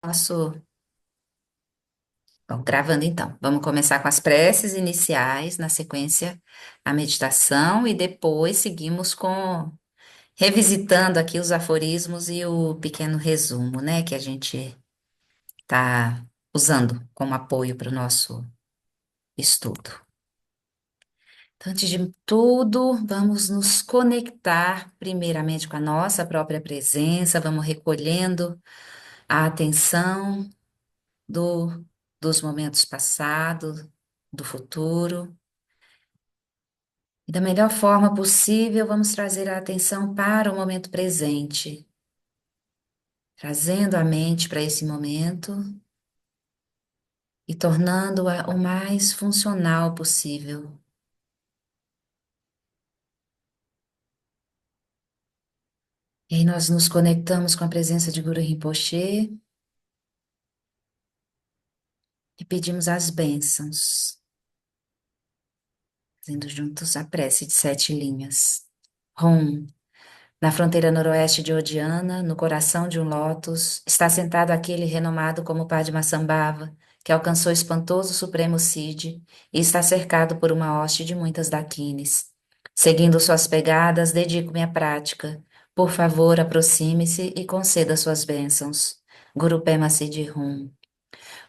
Nosso. Bom, gravando então. Vamos começar com as preces iniciais, na sequência a meditação e depois seguimos com revisitando aqui os aforismos e o pequeno resumo, né, que a gente está usando como apoio para o nosso estudo. Então, antes de tudo, vamos nos conectar primeiramente com a nossa própria presença, vamos recolhendo a atenção do, dos momentos passados, do futuro. E da melhor forma possível, vamos trazer a atenção para o momento presente, trazendo a mente para esse momento e tornando-a o mais funcional possível. E aí nós nos conectamos com a presença de Guru Rinpoche e pedimos as bênçãos, fazendo juntos a prece de 7 linhas. Rum. Na fronteira noroeste de Odiana, no coração de um lótus, está sentado aquele renomado como Padmasambhava, que alcançou o espantoso Supremo Cid e está cercado por uma hoste de muitas daquines. Seguindo suas pegadas, dedico-me à prática. Por favor, aproxime-se e conceda suas bênçãos. Guru Pema Siddhi Rum.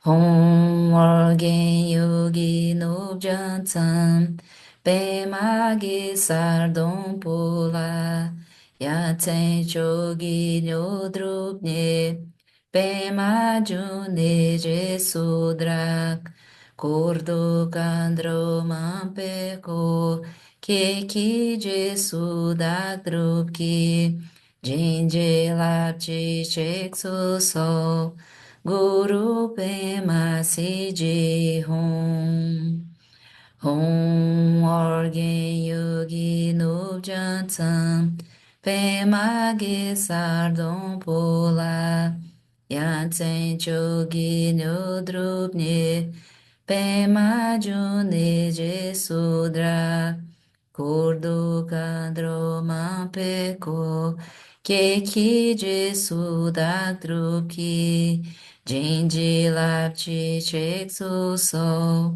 Hom Orgen Yogi Nubjantam Pema Ge Sardom Pula Yatsen Chogi Nyodrupne Pema June Jesudrak Kurdo Kandro Mampeko Keki Jesudak Drupki Jinje Lapchi Sheksu So Guru Pema Siddhi Hum. Hum Orgen Yogi Nubjantam Pema Ge Sardom Pula Yatsen Chogi Nyodrupne Pema June Jesudra Kurdo Kandro Mampeko Keki Jesudak Drupki Jindi Lapchi Cheksu So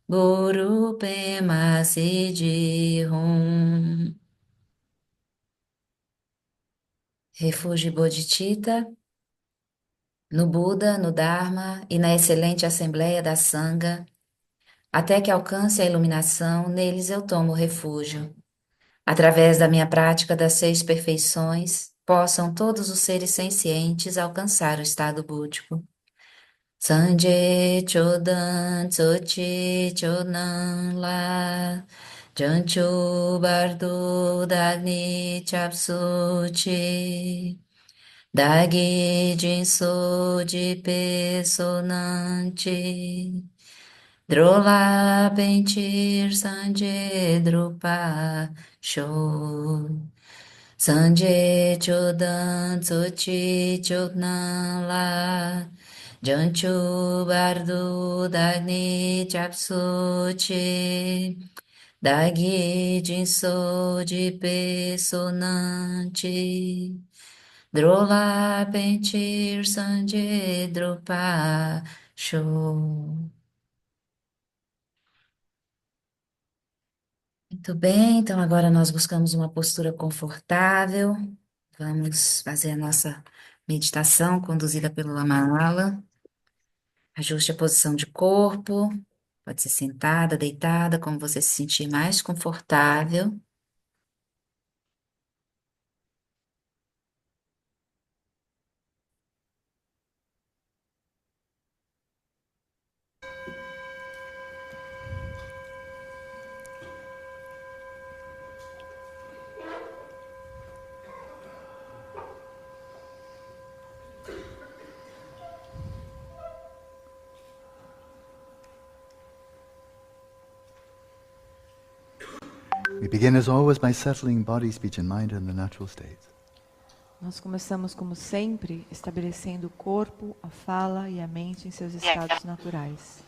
Guru Pema Siddhi Hum. Refúgio Bodhicitta, no Buda, no Dharma e na excelente Assembleia da Sangha, até que alcance a iluminação, neles eu tomo refúgio. Através da minha prática das 6 perfeições, possam todos os seres sencientes alcançar o estado búdico. Sanje Chodan Tsochi Chonan La Janchu Bardo Dagni Chapsuchi Dagi Jinso Jipe Sonanchi Drola Pentir Sanje Drupa Sho Sanje Chodan Tsochi Choknan La Janchu Bardo Dagni Chapsuchi Dagi Jinso Jipe Sonanchi Drola Pentir Sanje Drupa Sho. Muito bem, então agora nós buscamos uma postura confortável. Vamos fazer a nossa meditação conduzida pelo Lama Lala. Ajuste a posição de corpo. Pode ser sentada, deitada, como você se sentir mais confortável. We begin as always by settling body, speech and mind in the natural states. Nós começamos, como sempre, estabelecendo o corpo, a fala e a mente em seus estados naturais.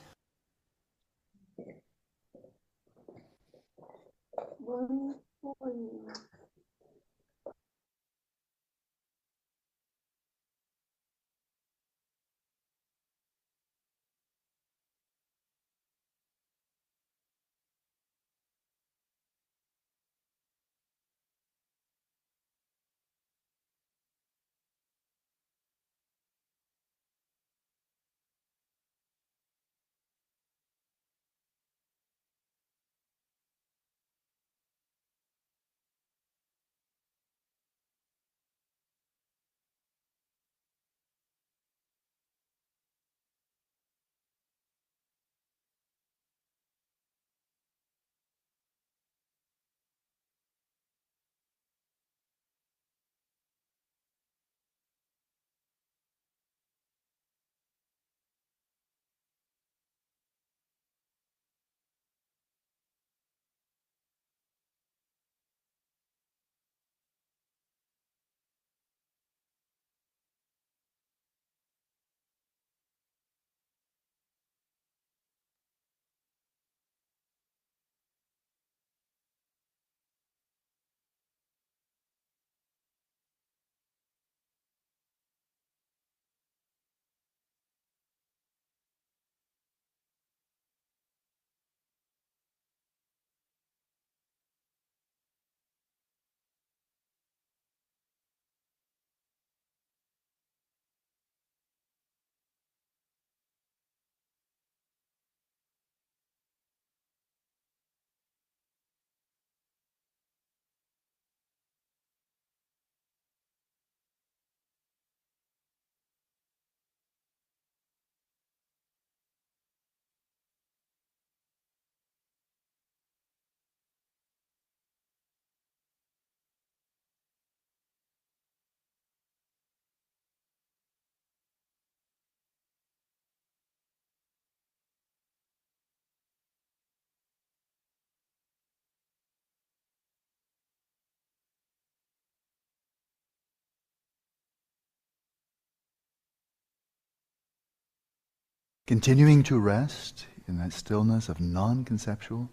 Continuing to rest in that stillness of non-conceptual,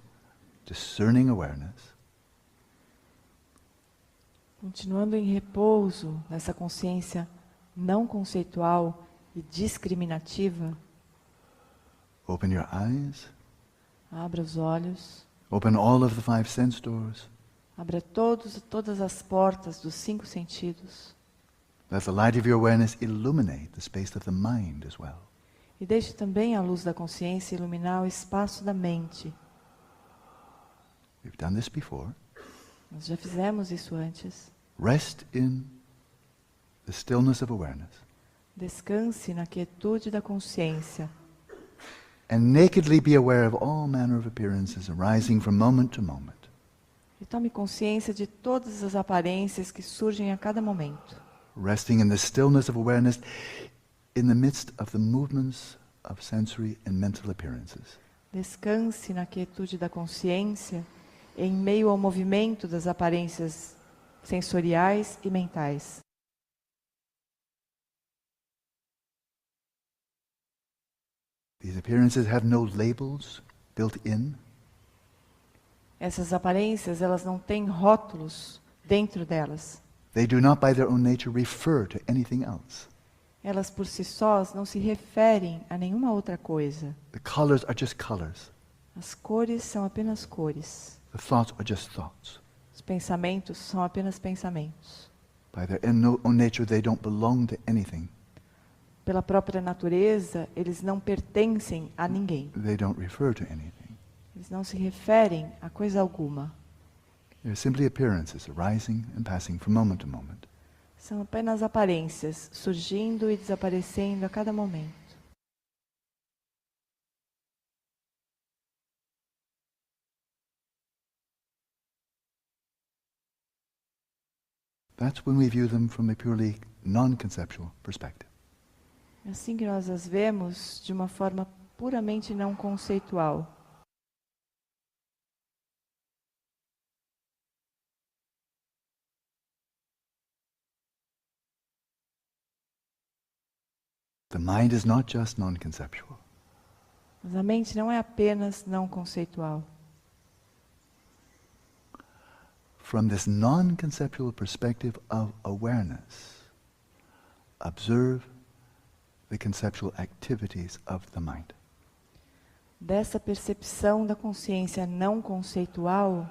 discerning awareness. Continuando em repouso nessa consciência não conceitual e discriminativa, Open your eyes. abra os olhos, Open all of the 5 sense doors. abra todas as portas dos 5 sentidos Let the light of your awareness illuminate the space of the mind as well. e deixe também a luz da consciência iluminar o espaço da mente. We've done this before. Nós já fizemos isso antes. Rest in the stillness of awareness. Descanse na quietude da consciência And nakedly be aware of all manner of appearances arising from moment to moment. e tome consciência de todas as aparências que surgem a cada momento. Resting in the stillness of awareness in the midst of the movements of sensory and mental appearances. Descanse na quietude da consciência em meio ao movimento das aparências sensoriais e mentais. These appearances have no labels built in. Essas aparências, elas não têm rótulos dentro delas. They do not by their own nature refer to anything else. Elas por si sós não se referem a nenhuma outra coisa. The colors are just colors. As cores são apenas cores. The thoughts are just thoughts. Os pensamentos são apenas pensamentos. By their own nature, they don't belong to anything. Pela própria natureza, eles não pertencem a ninguém. They don't refer to anything. Eles não se referem a coisa alguma. They're simply appearances arising and passing from moment to moment. São apenas aparências, surgindo e desaparecendo a cada momento. That's when we view them from a purely non-conceptual perspective. É assim que nós as vemos de uma forma puramente não conceitual. The mind is not just non-conceptual. Mas a mente não é apenas não conceitual. From this non-conceptual perspective of awareness, observe the conceptual activities of the mind. Dessa percepção da consciência não conceitual,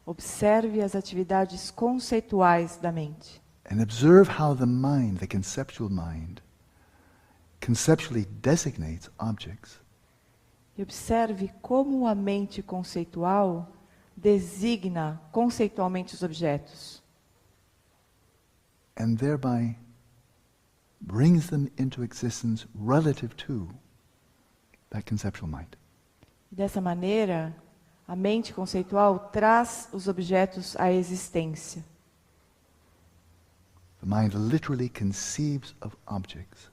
observe as atividades conceituais da mente. And observe how the mind, the conceptual mind, conceptually designates objects. E observe como a mente conceitual designa conceitualmente os objetos. And thereby brings them into existence relative to that conceptual mind. E dessa maneira, a mente conceitual traz os objetos à existência. The mind literally conceives of objects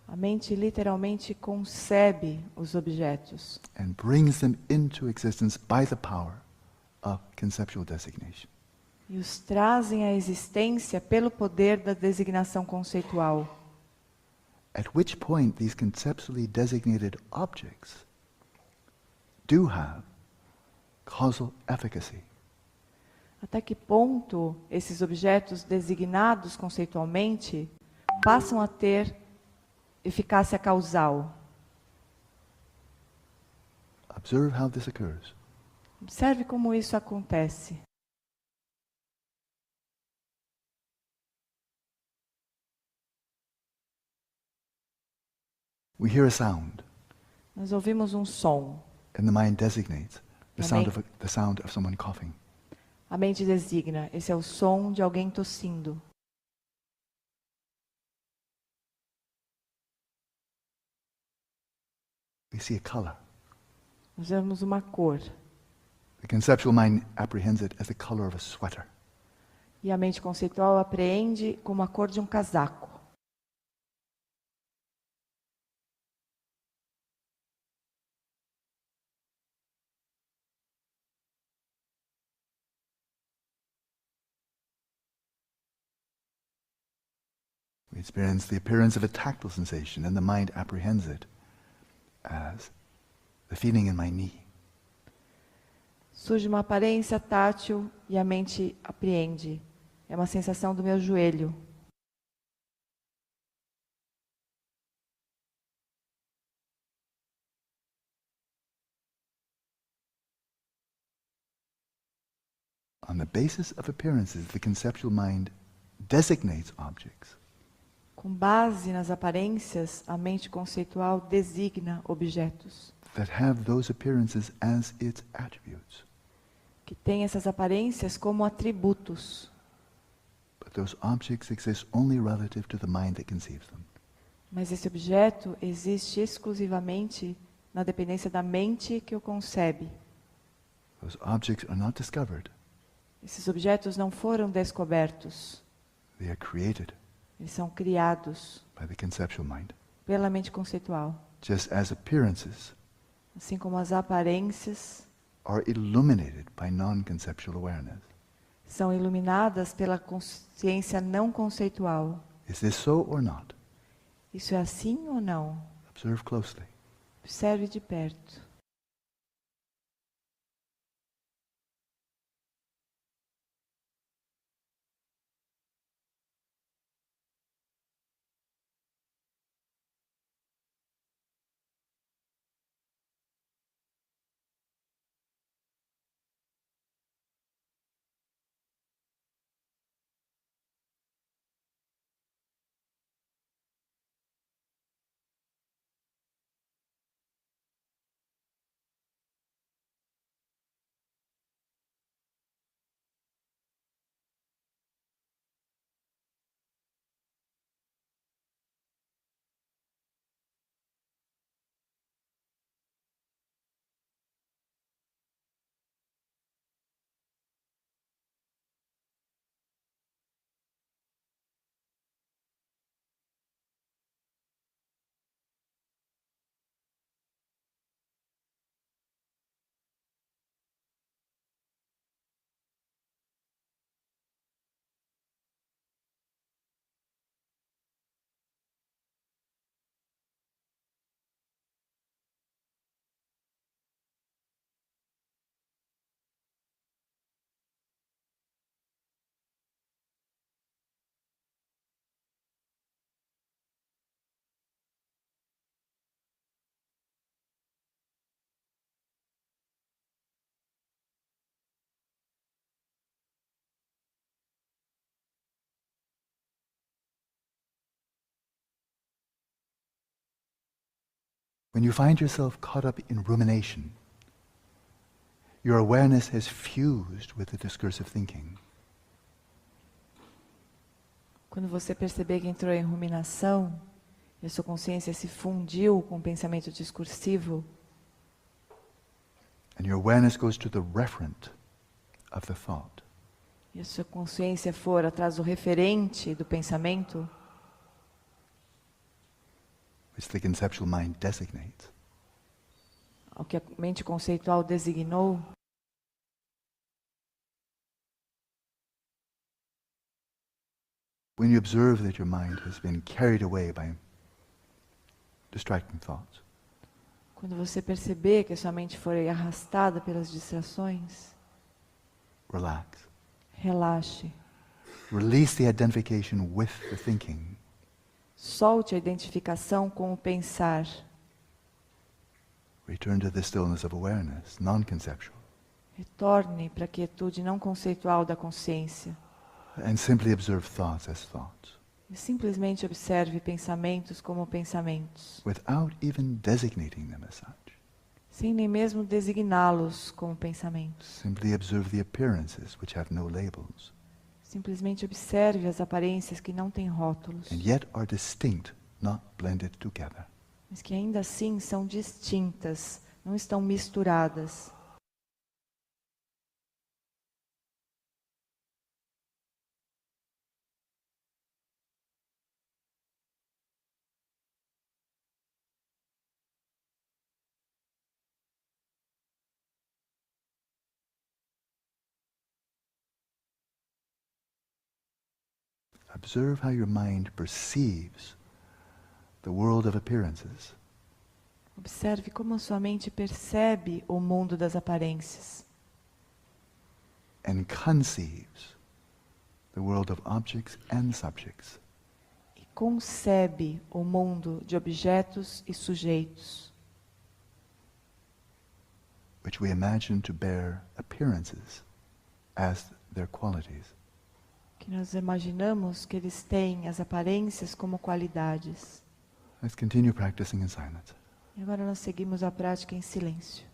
A mente literalmente concebe os objetos and brings them into existence by the power of conceptual designation. e os trazem à existência pelo poder da designação conceitual. At which point these conceptually designated objects do have causal efficacy. Até que ponto esses objetos designados conceitualmente passam a ter eficácia causal? Observe how this occurs. Observe como isso acontece. We hear a sound, Nós ouvimos um som. and the mind designates the Amém. sound of someone coughing. A mente designa, esse é o som de alguém tossindo. We see a color. Nós vemos uma cor. The conceptual mind apprehends it as the color of a sweater. E a mente conceitual apreende como a cor de um casaco. We experience the appearance of a tactile sensation, and the mind apprehends it as the feeling in my knee. Surge uma aparência tátil e a mente apreende. É uma sensação do meu joelho. On the basis of appearances, the conceptual mind designates objects. Com base nas aparências, a mente conceitual designa objetos That have those appearances as its attributes. que têm essas aparências como atributos. But those objects exist only relative to the mind that conceives them. Mas esse objeto existe exclusivamente na dependência da mente que o concebe. Those objects are not discovered. Esses objetos não foram descobertos. They are created Eles são criados by the conceptual mind. pela mente conceitual. Just as appearances Assim como as aparências are illuminated by non-conceptual awareness. são iluminadas pela consciência não conceitual. Is this so or not? Isso é assim ou não? Observe closely. Observe de perto. When you find yourself caught up in rumination, your awareness has fused with the discursive thinking. Quando você perceber que entrou em ruminação, e a sua consciência se fundiu com o pensamento discursivo, And your awareness goes to the referent of the thought. e a sua consciência for atrás do referente do pensamento, Which the conceptual mind designates. ao que a mente conceitual designou, When you observe that your mind has been carried away by distracting thoughts, quando você perceber que a sua mente foi arrastada pelas distrações, relax. relaxe. Release the identification with the thinking. Solte a identificação com o pensar. Return to the stillness of awareness, non-conceptual. Retorne para a quietude não conceitual da consciência. And simply observe thoughts as thoughts, E simplesmente observe pensamentos como pensamentos, without even designating them as such. sem nem mesmo designá-los como pensamentos. Simply observe the appearances which have no labels, Simplesmente observe as aparências que não têm rótulos, and yet are distinct, not blended together. mas que ainda assim são distintas, não estão misturadas. Observe how your mind perceives the world of appearances. Observe como a sua mente percebe o mundo das aparências and conceives the world of objects and subjects. e concebe o mundo de objetos e sujeitos, Which we imagine to bear appearances as their qualities. que nós imaginamos que eles têm as aparências como qualidades. Let's continue practicing in silence. E agora nós seguimos a prática em silêncio.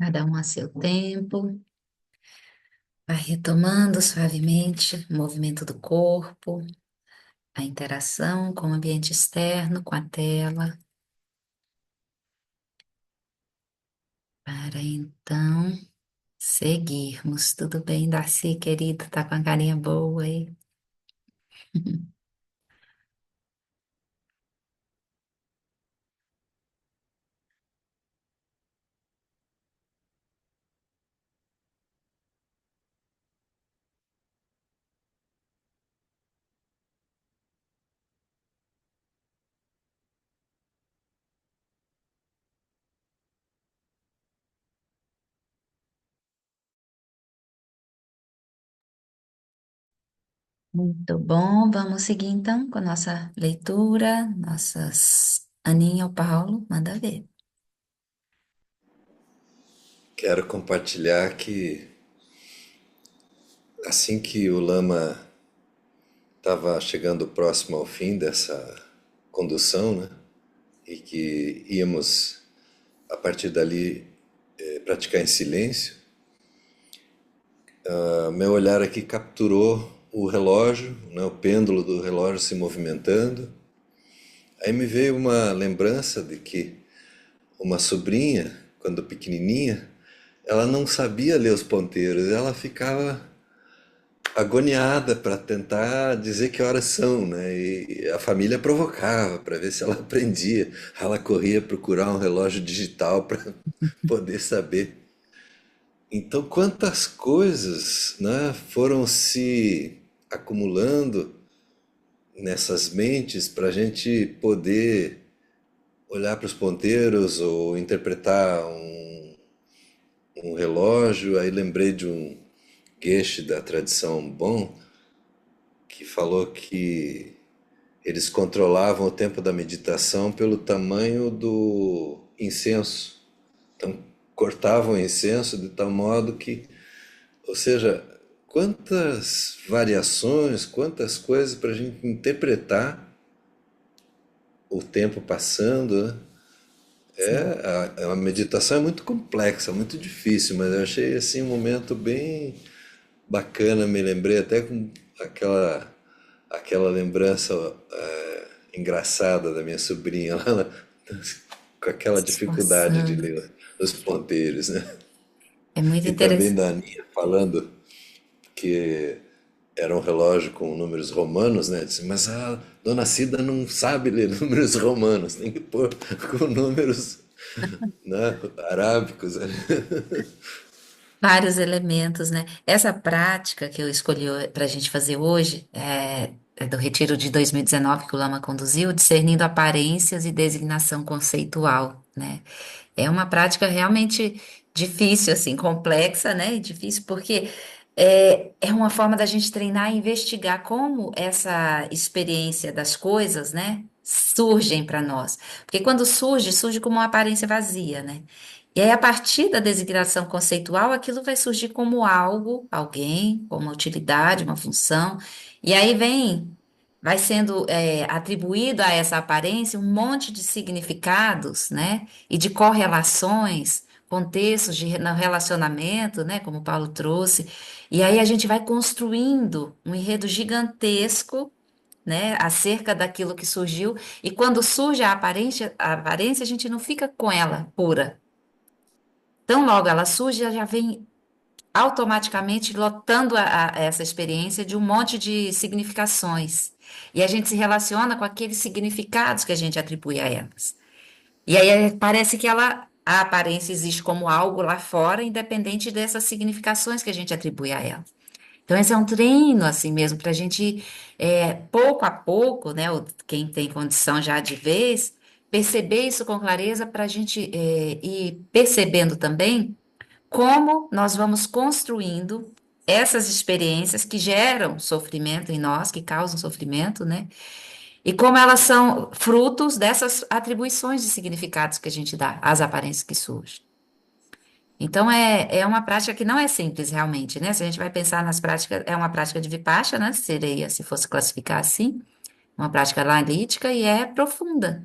Cada um a seu tempo. Vai retomando suavemente o movimento do corpo, a interação com o ambiente externo, com a tela, para então seguirmos. Tudo bem, Darcy, querido? Tá com a carinha boa aí? Muito bom, vamos seguir então com a nossa leitura, nossas. Aninha ou Paulo, manda ver. Quero compartilhar que assim que o Lama estava chegando próximo ao fim dessa condução, né, e que íamos a partir dali praticar em silêncio, meu olhar aqui capturou o relógio, né, o pêndulo do relógio se movimentando. Aí me veio uma lembrança de que uma sobrinha, quando pequenininha, ela não sabia ler os ponteiros, ela ficava agoniada para tentar dizer que horas são, né? E a família provocava para ver se ela aprendia. Ela corria procurar um relógio digital para poder saber. Então, quantas coisas, né, foram se acumulando nessas mentes para a gente poder olhar para os ponteiros ou interpretar um relógio. Aí lembrei de um Geshe da tradição Bon que falou que eles controlavam o tempo da meditação pelo tamanho do incenso. Então, cortavam o incenso de tal modo que, ou seja, quantas variações, quantas coisas para a gente interpretar o tempo passando, né? Sim. A meditação é muito complexa, muito difícil, mas eu achei assim um momento bem bacana. Me lembrei até com aquela lembrança engraçada da minha sobrinha lá, com aquela Se dificuldade de esforçando. ler os ponteiros, né? É muito E também interessante. da Aninha falando que era um relógio com números romanos, né? Disse, mas a dona Cida não sabe ler números romanos, tem que pôr com números, né, arábicos. Vários elementos, né? Essa prática que eu escolhi para a gente fazer hoje é do retiro de 2019 que o Lama conduziu, discernindo aparências e designação conceitual, né? É uma prática realmente difícil, assim, complexa, né? E difícil porque é uma forma da gente treinar e investigar como essa experiência das coisas, né, surgem para nós. Porque quando surge, surge como uma aparência vazia, né? E aí, a partir da designação conceitual, aquilo vai surgir como algo, alguém, como uma utilidade, uma função. E aí vai sendo atribuído a essa aparência um monte de significados, né? E de correlações, contextos no relacionamento, né? Como o Paulo trouxe. E aí a gente vai construindo um enredo gigantesco, né? Acerca daquilo que surgiu. E quando surge a aparência, a gente não fica com ela pura. Tão logo ela surge, ela já vem automaticamente lotando essa experiência de um monte de significações. E a gente se relaciona com aqueles significados que a gente atribui a elas. E aí parece que a aparência existe como algo lá fora, independente dessas significações que a gente atribui a ela. Então, esse é um treino, assim mesmo, para a gente, pouco a pouco, né, quem tem condição já de vez, perceber isso com clareza para a gente ir percebendo também como nós vamos construindo essas experiências que geram sofrimento em nós, que causam sofrimento, né? E como elas são frutos dessas atribuições de significados que a gente dá às aparências que surgem. Então, é uma prática que não é simples realmente, né? Se a gente vai pensar nas práticas, é uma prática de Vipassana, seria, se fosse classificar assim, uma prática analítica e é profunda.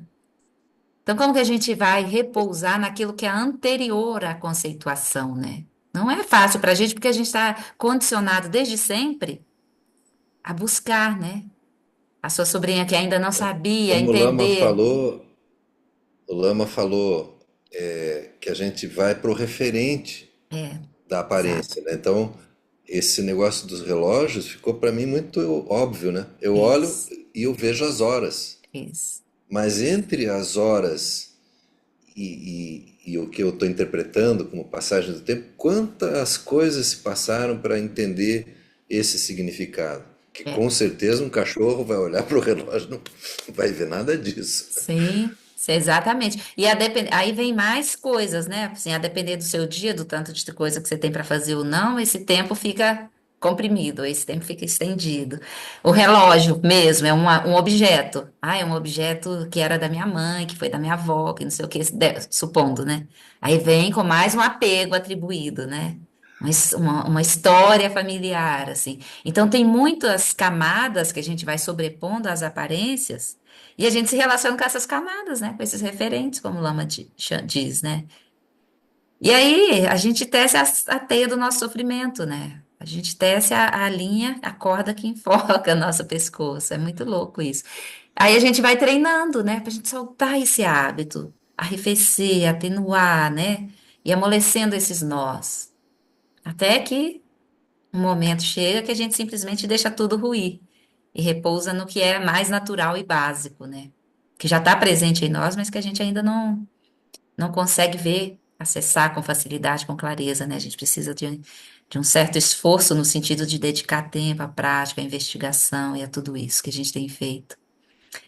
Então, como que a gente vai repousar naquilo que é anterior à conceituação, né? Não é fácil para a gente, porque a gente está condicionado desde sempre a buscar, né? A sua sobrinha que ainda não sabia Como entender. O Lama falou que a gente vai para o referente É, da exato. aparência, né? Então, esse negócio dos relógios ficou para mim muito óbvio, né? Eu olho Isso, e eu vejo as horas, isso. mas entre as horas e o que eu estou interpretando como passagem do tempo, quantas coisas se passaram para entender esse significado? Que É. com certeza um cachorro vai olhar para o relógio e não vai ver nada disso. Sim, exatamente. E aí vem mais coisas, né? Assim, a depender do seu dia, do tanto de coisa que você tem para fazer ou não, esse tempo fica comprimido, esse tempo fica estendido. O relógio mesmo é um objeto. Ah, é um objeto que era da minha mãe, que foi da minha avó, que não sei o que, supondo, né? Aí vem com mais um apego atribuído, né? Uma história familiar, assim. Então, tem muitas camadas que a gente vai sobrepondo às aparências. E a gente se relaciona com essas camadas, né? Com esses referentes, como o Lama diz, né? E aí a gente tece a teia do nosso sofrimento, né? A gente tece a linha, a corda que enfoca nosso pescoço. É muito louco isso. Aí a gente vai treinando, né? Pra gente soltar esse hábito, arrefecer, atenuar, né? E amolecendo esses nós. Até que um momento chega que a gente simplesmente deixa tudo ruir e repousa no que é mais natural e básico, né? Que já está presente em nós, mas que a gente ainda não consegue ver, acessar com facilidade, com clareza, né? A gente precisa de um certo esforço no sentido de dedicar tempo à prática, à investigação e a tudo isso que a gente tem feito.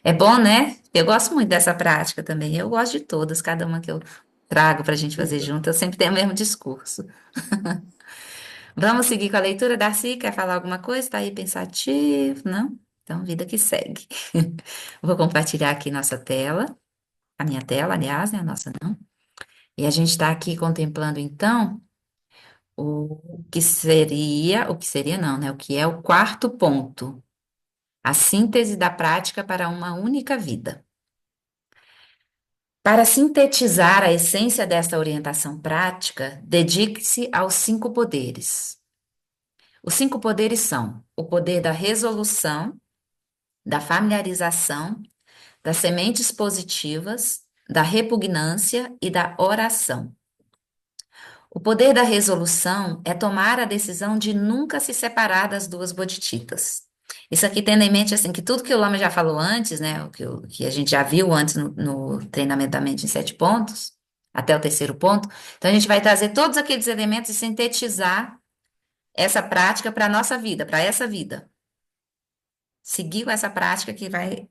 É bom, né? Eu gosto muito dessa prática também. Eu gosto de todas, cada uma que eu trago para a gente fazer junto, eu sempre tenho o mesmo discurso. Vamos seguir com a leitura, Darcy? Quer falar alguma coisa? Está aí pensativo? Não? Então, vida que segue. Vou compartilhar aqui nossa tela, a minha tela, aliás, né? A nossa não. E a gente está aqui contemplando, então, o que seria não, né? O que é o quarto ponto, a síntese da prática para uma única vida. Para sintetizar a essência desta orientação prática, dedique-se aos cinco poderes. Os cinco poderes são o poder da resolução, da familiarização, das sementes positivas, da repugnância e da oração. O poder da resolução é tomar a decisão de nunca se separar das duas bodhicittas. Isso aqui tendo em mente assim que tudo que o Lama já falou antes, né, que a gente já viu antes no treinamento da mente em 7 pontos, até o terceiro ponto, então a gente vai trazer todos aqueles elementos e sintetizar essa prática para a nossa vida, para essa vida. Seguir com essa prática que vai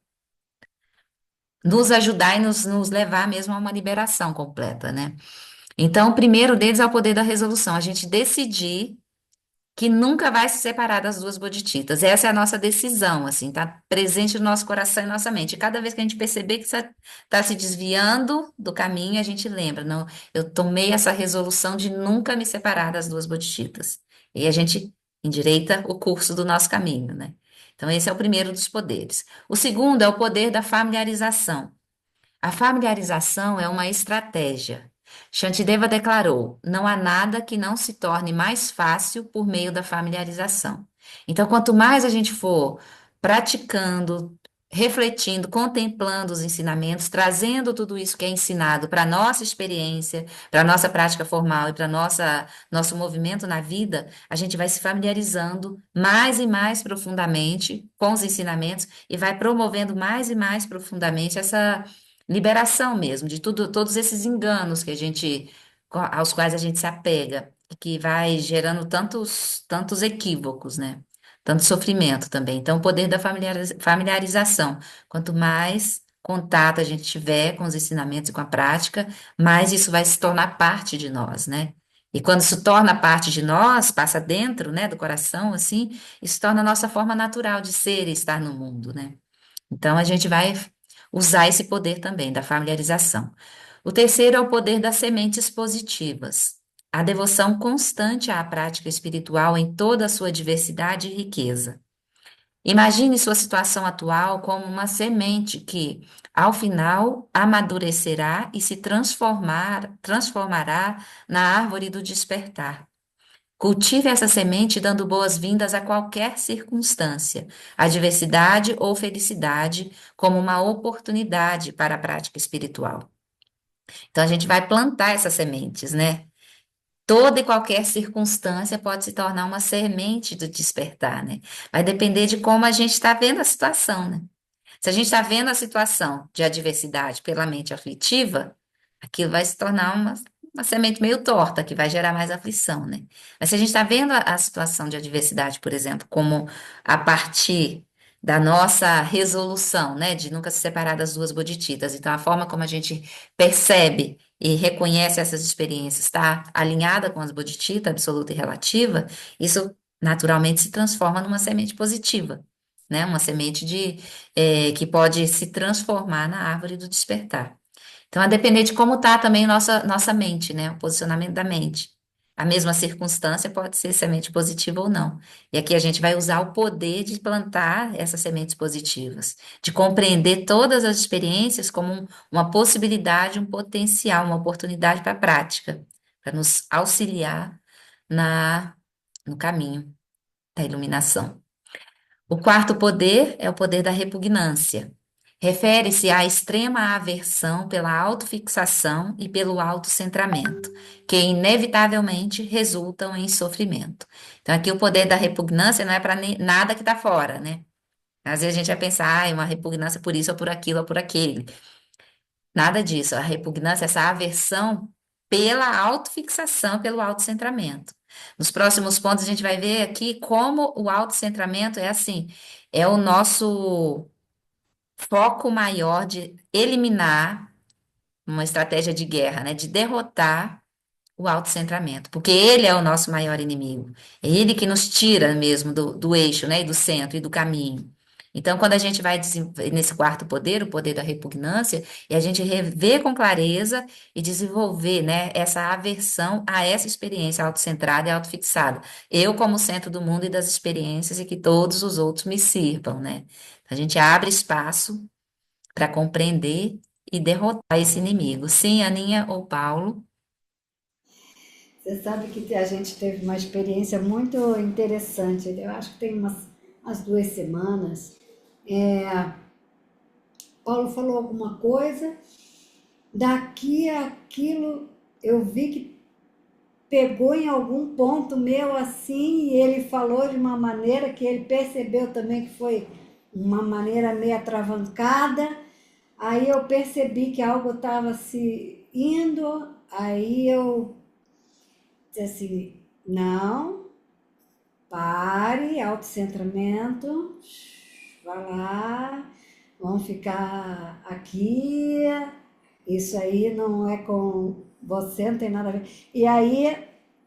nos ajudar e nos levar mesmo a uma liberação completa, né? Então, o primeiro deles é o poder da resolução, a gente decidir que nunca vai se separar das duas bodhicittas. Essa é a nossa decisão, assim, tá presente no nosso coração e nossa mente. E cada vez que a gente perceber que você está se desviando do caminho, a gente lembra, não, eu tomei essa resolução de nunca me separar das duas bodhicittas. E a gente endireita o curso do nosso caminho, né? Então, esse é o primeiro dos poderes. O segundo é o poder da familiarização. A familiarização é uma estratégia. Shantideva declarou: não há nada que não se torne mais fácil por meio da familiarização. Então, quanto mais a gente for praticando, refletindo, contemplando os ensinamentos, trazendo tudo isso que é ensinado para a nossa experiência, para a nossa prática formal e para nosso movimento na vida, a gente vai se familiarizando mais e mais profundamente com os ensinamentos e vai promovendo mais e mais profundamente essa liberação mesmo de tudo, todos esses enganos que aos quais a gente se apega, e que vai gerando tantos equívocos, né? Tanto sofrimento também. Então, o poder da familiarização. Quanto mais contato a gente tiver com os ensinamentos e com a prática, mais isso vai se tornar parte de nós, né? E quando se torna parte de nós, passa dentro, né, do coração, assim, isso se torna a nossa forma natural de ser e estar no mundo, né? Então, a gente vai usar esse poder também da familiarização. O terceiro é o poder das sementes positivas. A devoção constante à prática espiritual em toda a sua diversidade e riqueza. Imagine sua situação atual como uma semente que, ao final, amadurecerá e se transformará na árvore do despertar. Cultive essa semente dando boas-vindas a qualquer circunstância, adversidade ou felicidade, como uma oportunidade para a prática espiritual. Então, a gente vai plantar essas sementes, né? Toda e qualquer circunstância pode se tornar uma semente do despertar, né? Vai depender de como a gente está vendo a situação, né? Se a gente está vendo a situação de adversidade pela mente aflitiva, aquilo vai se tornar uma semente meio torta, que vai gerar mais aflição, né? Mas se a gente está vendo a situação de adversidade, por exemplo, como a partir da nossa resolução, né, de nunca se separar das duas bodhicittas, então a forma como a gente percebe e reconhece essas experiências está alinhada com as bodhicitta absoluta e relativa, isso naturalmente se transforma numa semente positiva, né? Uma semente que pode se transformar na árvore do despertar. Então, a depender de como está também nossa mente, né? O posicionamento da mente. A mesma circunstância pode ser semente positiva ou não. E aqui a gente vai usar o poder de plantar essas sementes positivas, de compreender todas as experiências como uma possibilidade, um potencial, uma oportunidade para a prática, para nos auxiliar no caminho da iluminação. O quarto poder é o poder da repugnância. Refere-se à extrema aversão pela autofixação e pelo autocentramento, que inevitavelmente resultam em sofrimento. Então, aqui o poder da repugnância não é para nada que está fora, né? Às vezes a gente vai pensar, ah, é uma repugnância por isso ou por aquilo ou por aquele. Nada disso. A repugnância, essa aversão pela autofixação, pelo autocentramento. Nos próximos pontos, a gente vai ver aqui como o autocentramento é assim, é o nosso foco maior de eliminar uma estratégia de guerra, né? De derrotar o autocentramento, porque ele é o nosso maior inimigo. É ele que nos tira mesmo do eixo, né? E do centro e do caminho. Então, quando a gente vai nesse quarto poder, o poder da repugnância, e a gente rever com clareza e desenvolver, né, essa aversão a essa experiência autocentrada e autofixada. Eu como centro do mundo e das experiências e que todos os outros me sirvam, né? A gente abre espaço para compreender e derrotar esse inimigo. Sim, Aninha ou Paulo? Você sabe que a gente teve uma experiência muito interessante. Eu acho que tem umas 2 semanas. Paulo falou alguma coisa, daqui aquilo eu vi que pegou em algum ponto meu assim, e ele falou de uma maneira que ele percebeu também que foi uma maneira meio atravancada. Aí eu percebi que algo estava se indo, aí eu disse assim, não, pare, autocentramento, vai lá, vamos ficar aqui, isso aí não é com você, não tem nada a ver. E aí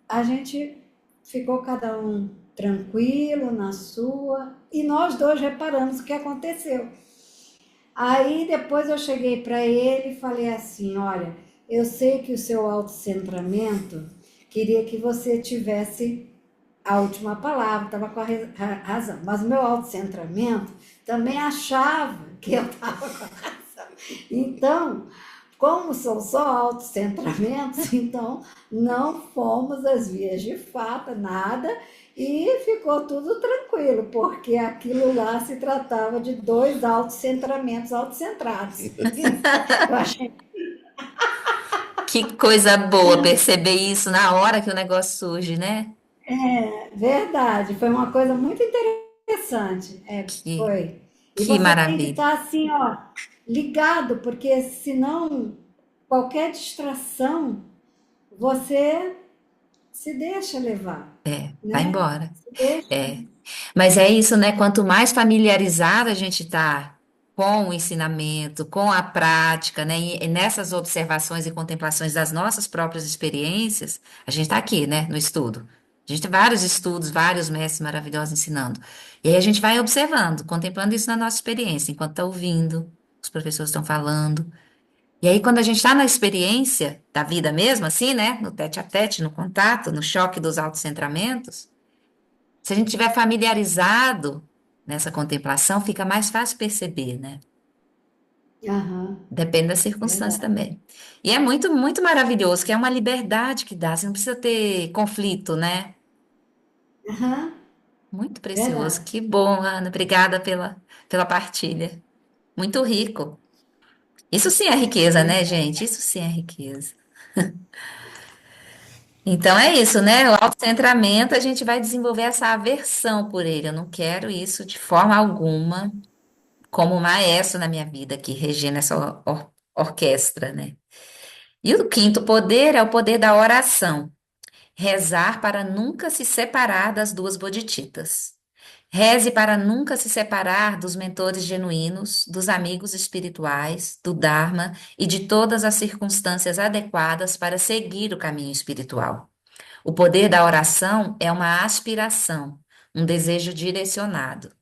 a gente ficou cada um tranquilo na sua, e nós dois reparamos o que aconteceu. Aí depois eu cheguei para ele e falei assim, olha, eu sei que o seu autocentramento queria que você tivesse a última palavra, estava com a razão, mas o meu autocentramento também achava que eu estava com a razão. Então, como são só autocentramentos, então não fomos às vias de fato, nada, e ficou tudo tranquilo, porque aquilo lá se tratava de dois autocentramentos autocentrados. Eu achei Que coisa boa perceber isso na hora que o negócio surge, né? verdade, foi uma coisa muito interessante. Que, Foi. E que você tem que maravilha. estar assim, ó, ligado, porque senão qualquer distração você se deixa levar, Vai né? embora. Se deixa. É. Mas é isso, né? Quanto mais familiarizado a gente está com o ensinamento, com a prática, né? E nessas observações e contemplações das nossas próprias experiências, a gente está aqui, né? No estudo. A gente tem vários estudos, vários mestres maravilhosos ensinando. E aí a gente vai observando, contemplando isso na nossa experiência, enquanto está ouvindo, os professores estão falando. E aí, quando a gente está na experiência da vida mesmo, assim, né? No tete a tete, no contato, no choque dos autocentramentos, se a gente tiver familiarizado, nessa contemplação, fica mais fácil perceber, né? Aham, Depende da circunstância verdade. também. E é muito, muito maravilhoso, que é uma liberdade que dá, você não precisa ter conflito, né? Aham, Muito precioso. verdade. Que bom, Ana. Obrigada pela partilha. Muito rico. Isso sim é riqueza, né, Verdade. gente? Isso sim é riqueza. Então é isso, né? O autocentramento, a gente vai desenvolver essa aversão por ele. Eu não quero isso de forma alguma como maestro na minha vida aqui, regendo essa orquestra, né? E o quinto poder é o poder da oração. Rezar para nunca se separar das duas bodhicittás. Reze para nunca se separar dos mentores genuínos, dos amigos espirituais, do Dharma e de todas as circunstâncias adequadas para seguir o caminho espiritual. O poder da oração é uma aspiração, um desejo direcionado.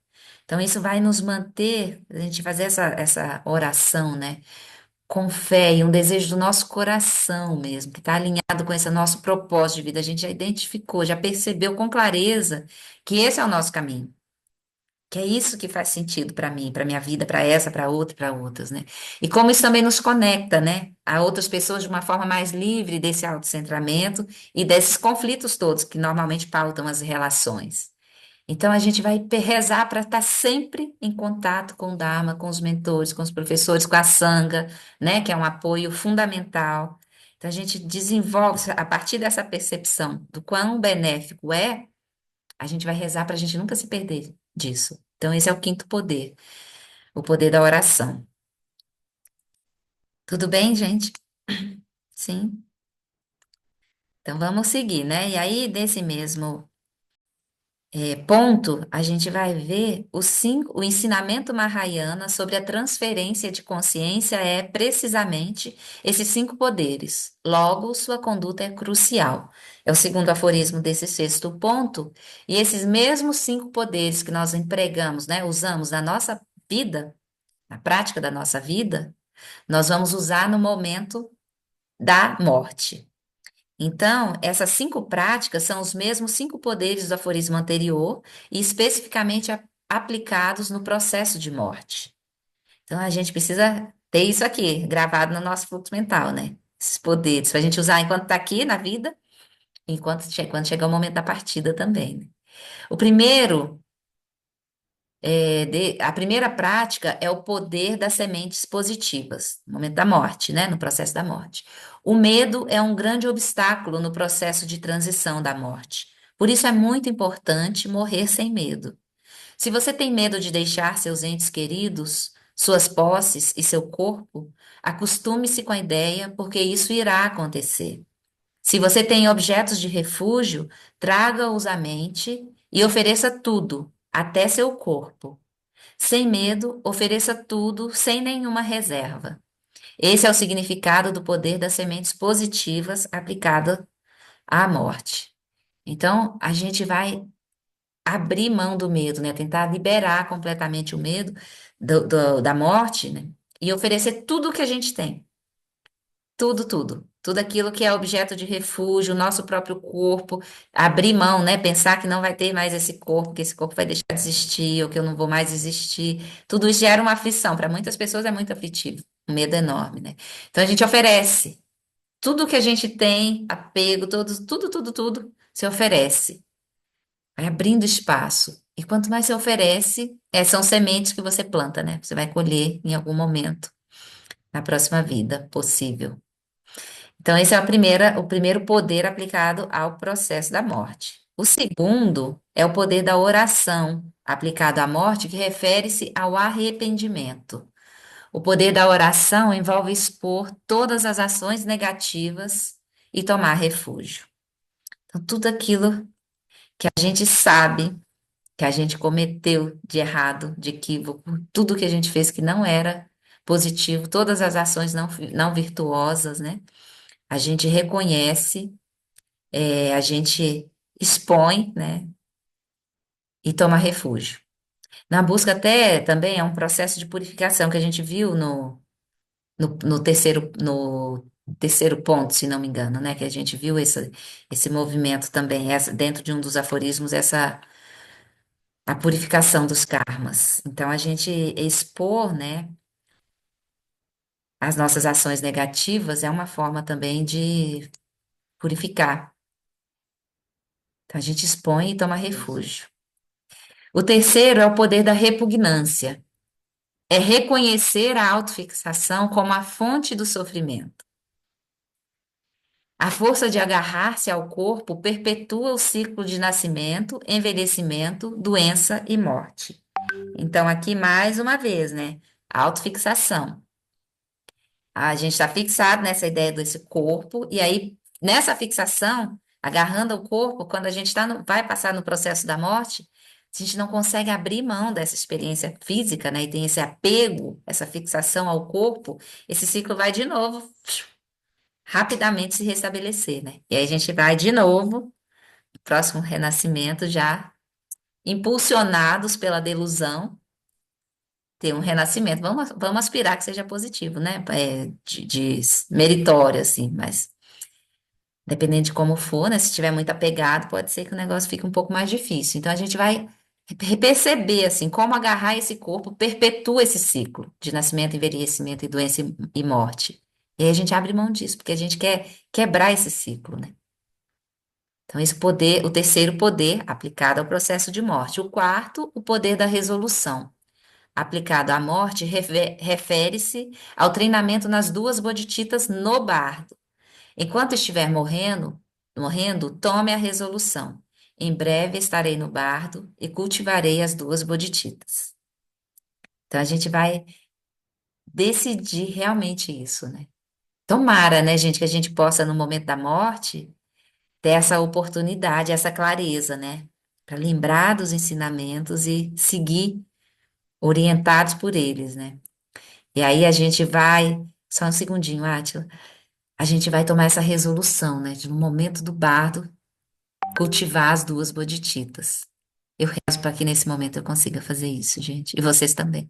Então, isso vai nos manter, a gente fazer essa oração, né? Com fé e um desejo do nosso coração mesmo, que está alinhado com esse nosso propósito de vida. A gente já identificou, já percebeu com clareza que esse é o nosso caminho. Que é isso que faz sentido para mim, para minha vida, para essa, para outra, para outras, né? E como isso também nos conecta, né, a outras pessoas de uma forma mais livre desse autocentramento e desses conflitos todos que normalmente pautam as relações. Então a gente vai rezar para estar sempre em contato com o Dharma, com os mentores, com os professores, com a Sangha, né, que é um apoio fundamental. Então a gente desenvolve, a partir dessa percepção do quão benéfico é, a gente vai rezar para a gente nunca se perder disso. Então, esse é o quinto poder, o poder da oração. Tudo bem, gente? Sim. Então, vamos seguir, né? E aí, desse mesmo ponto, a gente vai ver o ensinamento Mahayana sobre a transferência de consciência é precisamente esses cinco poderes. Logo, sua conduta é crucial. É o segundo aforismo desse sexto ponto. E esses mesmos cinco poderes que nós empregamos, né, usamos na nossa vida, na prática da nossa vida, nós vamos usar no momento da morte. Então, essas cinco práticas são os mesmos cinco poderes do aforismo anterior e especificamente aplicados no processo de morte. Então, a gente precisa ter isso aqui, gravado no nosso fluxo mental, né? Esses poderes, para a gente usar enquanto está aqui na vida, quando chegar o momento da partida também, né? O primeiro a primeira prática é o poder das sementes positivas, no momento da morte, né? No processo da morte. O medo é um grande obstáculo no processo de transição da morte. Por isso é muito importante morrer sem medo. Se você tem medo de deixar seus entes queridos, suas posses e seu corpo, acostume-se com a ideia, porque isso irá acontecer. Se você tem objetos de refúgio, traga-os à mente e ofereça tudo, até seu corpo. Sem medo, ofereça tudo, sem nenhuma reserva. Esse é o significado do poder das sementes positivas aplicado à morte. Então, a gente vai abrir mão do medo, né? Tentar liberar completamente o medo da morte, né? E oferecer tudo o que a gente tem. Tudo, tudo. Tudo aquilo que é objeto de refúgio, o nosso próprio corpo, abrir mão, né? Pensar que não vai ter mais esse corpo, que esse corpo vai deixar de existir, ou que eu não vou mais existir. Tudo isso gera uma aflição. Para muitas pessoas é muito aflitivo, um medo enorme, né? Então a gente oferece tudo que a gente tem, apego, tudo, se oferece. Vai abrindo espaço. E quanto mais você oferece, são sementes que você planta, né? Você vai colher em algum momento, na próxima vida possível. Então, esse é o primeiro poder aplicado ao processo da morte. O segundo é o poder da oração aplicado à morte, que refere-se ao arrependimento. O poder da oração envolve expor todas as ações negativas e tomar refúgio. Então, tudo aquilo que a gente sabe que a gente cometeu de errado, de equívoco, tudo que a gente fez que não era positivo, todas as ações não virtuosas, né? A gente reconhece, a gente expõe, né, e toma refúgio. Na busca até também é um processo de purificação que a gente viu no terceiro ponto, se não me engano, né, que a gente viu esse movimento também, dentro de um dos aforismos, essa a purificação dos karmas. Então, a gente expor, né, as nossas ações negativas é uma forma também de purificar. Então, a gente expõe e toma refúgio. O terceiro é o poder da repugnância. É reconhecer a autofixação como a fonte do sofrimento. A força de agarrar-se ao corpo perpetua o ciclo de nascimento, envelhecimento, doença e morte. Então, aqui mais uma vez, né? Autofixação. A gente está fixado nessa ideia desse corpo, e aí, nessa fixação, agarrando o corpo, quando a gente vai passar no processo da morte, a gente não consegue abrir mão dessa experiência física, né? E tem esse apego, essa fixação ao corpo, esse ciclo vai de novo, rapidamente se restabelecer, né? E aí a gente vai de novo, no próximo renascimento, já impulsionados pela delusão, ter um renascimento. Vamos aspirar que seja positivo, né? De meritório, assim, mas dependendo de como for, né? Se estiver muito apegado, pode ser que o negócio fique um pouco mais difícil. Então a gente vai perceber, assim, como agarrar esse corpo perpetua esse ciclo de nascimento, envelhecimento e doença e morte. E aí a gente abre mão disso, porque a gente quer quebrar esse ciclo, né? Então, esse poder, o terceiro poder aplicado ao processo de morte. O quarto, o poder da resolução aplicado à morte refere-se ao treinamento nas duas bodhicitas no bardo. Enquanto estiver morrendo, tome a resolução. Em breve estarei no bardo e cultivarei as duas bodhicitas. Então a gente vai decidir realmente isso, né? Tomara, né, gente, que a gente possa, no momento da morte, ter essa oportunidade, essa clareza, né? Para lembrar dos ensinamentos e seguir orientados por eles, né? E aí a gente vai, só um segundinho, Átila, a gente vai tomar essa resolução, né, de no momento do bardo cultivar as duas bodhicitas. Eu rezo para que nesse momento eu consiga fazer isso, gente, e vocês também.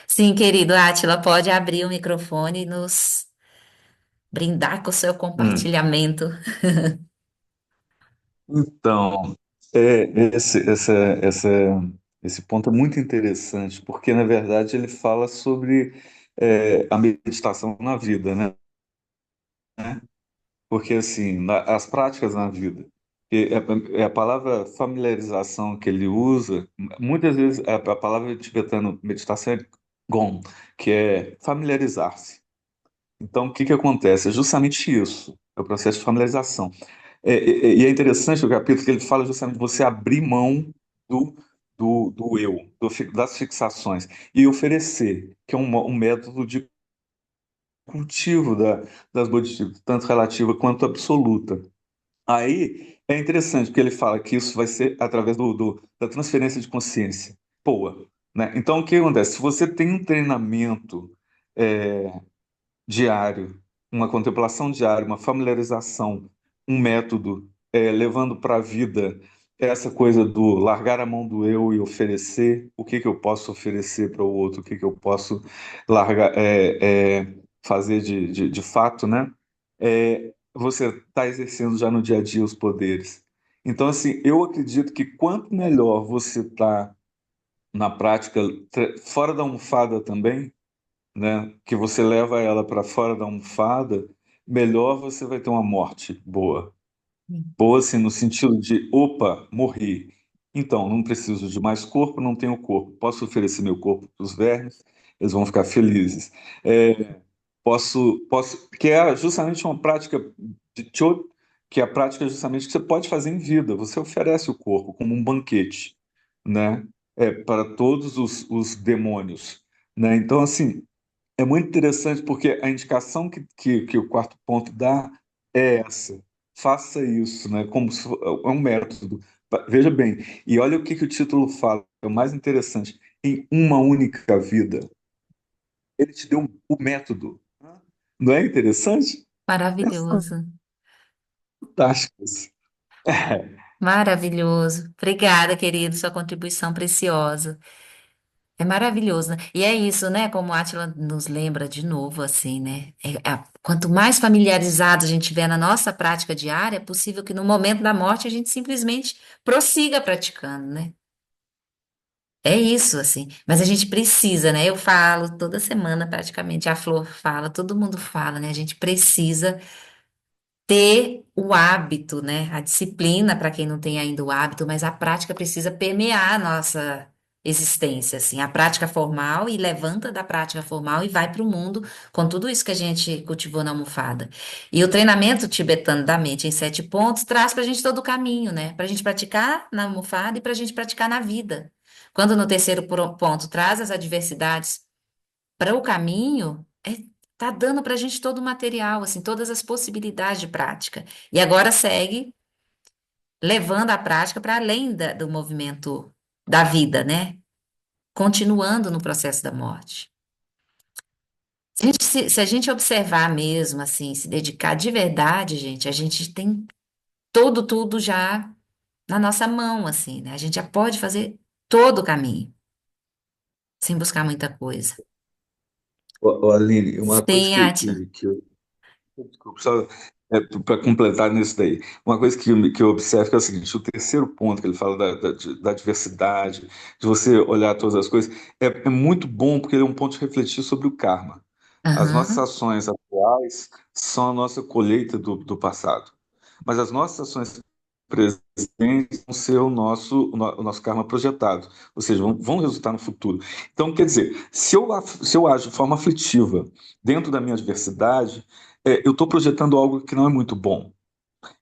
Sim, querido Átila, pode abrir o microfone e nos brindar com o seu Hum. compartilhamento. Então, esse ponto é muito interessante, porque, na verdade, ele fala sobre a meditação na vida, né? Porque, assim, as práticas na vida, é a palavra familiarização que ele usa, muitas vezes a palavra tibetana meditação é gon, que é familiarizar-se. Então, o que que acontece? É justamente isso, é o processo de familiarização. E é interessante o capítulo que ele fala justamente de você abrir mão do, do eu, das fixações, e oferecer, que é um método de cultivo das bodhisattvas, tanto relativa quanto absoluta. Aí é interessante, porque ele fala que isso vai ser através da transferência de consciência. Boa, né? Então, o que acontece? Se você tem um treinamento diário, uma contemplação diária, uma familiarização, um método, levando para a vida essa coisa do largar a mão do eu e oferecer, o que que eu posso oferecer para o outro, o que que eu posso largar, fazer de fato, né? Você está exercendo já no dia a dia os poderes. Então, assim, eu acredito que quanto melhor você está na prática, fora da almofada também, né, que você leva ela para fora da almofada, melhor você vai ter uma morte boa. Boa, assim, no sentido de, opa, morri. Então, não preciso de mais corpo, não tenho corpo. Posso oferecer meu corpo para os vermes, eles vão ficar felizes. Que é justamente uma prática de Cho, que é a prática justamente que você pode fazer em vida. Você oferece o corpo como um banquete, né, para todos os demônios, né? Então, assim, é muito interessante porque a indicação que o quarto ponto dá é essa. Faça isso, né? Como se é um método. Veja bem, e olha o que o título fala, é o mais interessante. Em uma única vida. Ele te deu o método. Não é interessante? É Maravilhoso, fantástico isso. maravilhoso. Obrigada, querido, sua contribuição preciosa. É maravilhoso, né? E é isso, né? Como a Átila nos lembra de novo, assim, né? Quanto mais familiarizado a gente tiver na nossa prática diária, é possível que no momento da morte a gente simplesmente prossiga praticando, né? É isso, assim. Mas a gente precisa, né? Eu falo toda semana, praticamente, a Flor fala, todo mundo fala, né? A gente precisa ter o hábito, né? A disciplina, para quem não tem ainda o hábito, mas a prática precisa permear a nossa existência, assim. A prática formal e levanta da prática formal e vai para o mundo com tudo isso que a gente cultivou na almofada. E o treinamento tibetano da mente em 7 pontos traz para a gente todo o caminho, né? Para a gente praticar na almofada e para a gente praticar na vida. Quando no terceiro ponto traz as adversidades para o caminho, tá dando para a gente todo o material, assim, todas as possibilidades de prática. E agora segue levando a prática para além do movimento da vida, né? Continuando no processo da morte. Se a gente observar mesmo, assim, se dedicar de verdade, gente, a gente tem tudo já na nossa mão, assim, né? A gente já pode fazer todo o caminho, sem buscar muita coisa. Ô, Aline, uma coisa Sim, Átila. que eu desculpa, só para completar nisso daí. Uma coisa que eu observo que é o seguinte: o terceiro ponto que ele fala da diversidade, de você olhar todas as coisas, é muito bom porque ele é um ponto de refletir sobre o karma. As nossas Aham, ações atuais são a nossa colheita do passado, mas as nossas ações presentes vão ser o nosso karma projetado, ou seja, vão resultar no futuro. Então, quer dizer, se eu ajo de forma aflitiva dentro da minha adversidade, eu estou projetando algo que não é muito bom.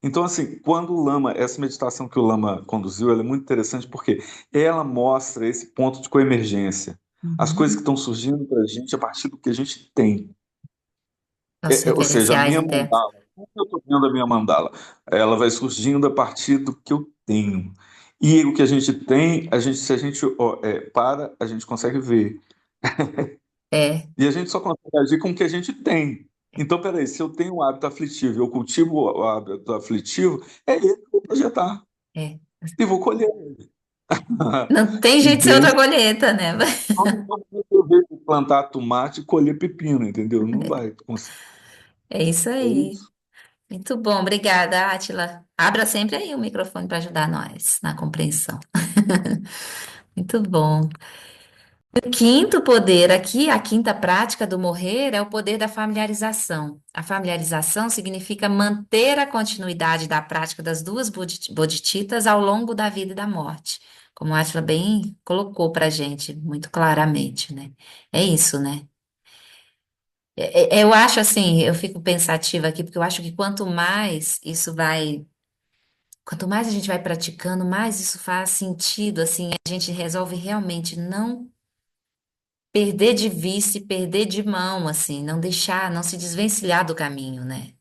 Então, assim, quando o Lama, essa meditação que o Lama conduziu, ela é muito interessante porque ela mostra esse ponto de coemergência. As coisas que uhum. estão surgindo para a gente a partir do que a gente tem. Nossos Ou seja, a referenciais minha internos. mandala, como eu estou vendo a minha mandala? Ela vai surgindo a partir do que eu tenho. E o que a gente tem, se a gente para, a gente consegue ver. É, E a gente só consegue agir com o que a gente tem. Então, peraí, se eu tenho um hábito aflitivo e eu cultivo o hábito aflitivo, é ele que eu vou projetar é. e vou colher. Não tem jeito de ser outra Entende? colheita, né? Não eu vejo plantar tomate e colher pepino, entendeu? Não vai conseguir. É isso É aí. isso. Muito bom, obrigada, Átila. Abra sempre aí o microfone para ajudar nós na compreensão. Muito bom. O quinto poder aqui, a quinta prática do morrer, é o poder da familiarização. A familiarização significa manter a continuidade da prática das duas bodhicittas ao longo da vida e da morte, como a Átila bem colocou para a gente, muito claramente, né? É isso, né? Eu acho assim, eu fico pensativa aqui, porque eu acho que quanto mais a gente vai praticando, mais isso faz sentido, assim, a gente resolve realmente não perder de vista e perder de mão, assim, não deixar, não se desvencilhar do caminho, né?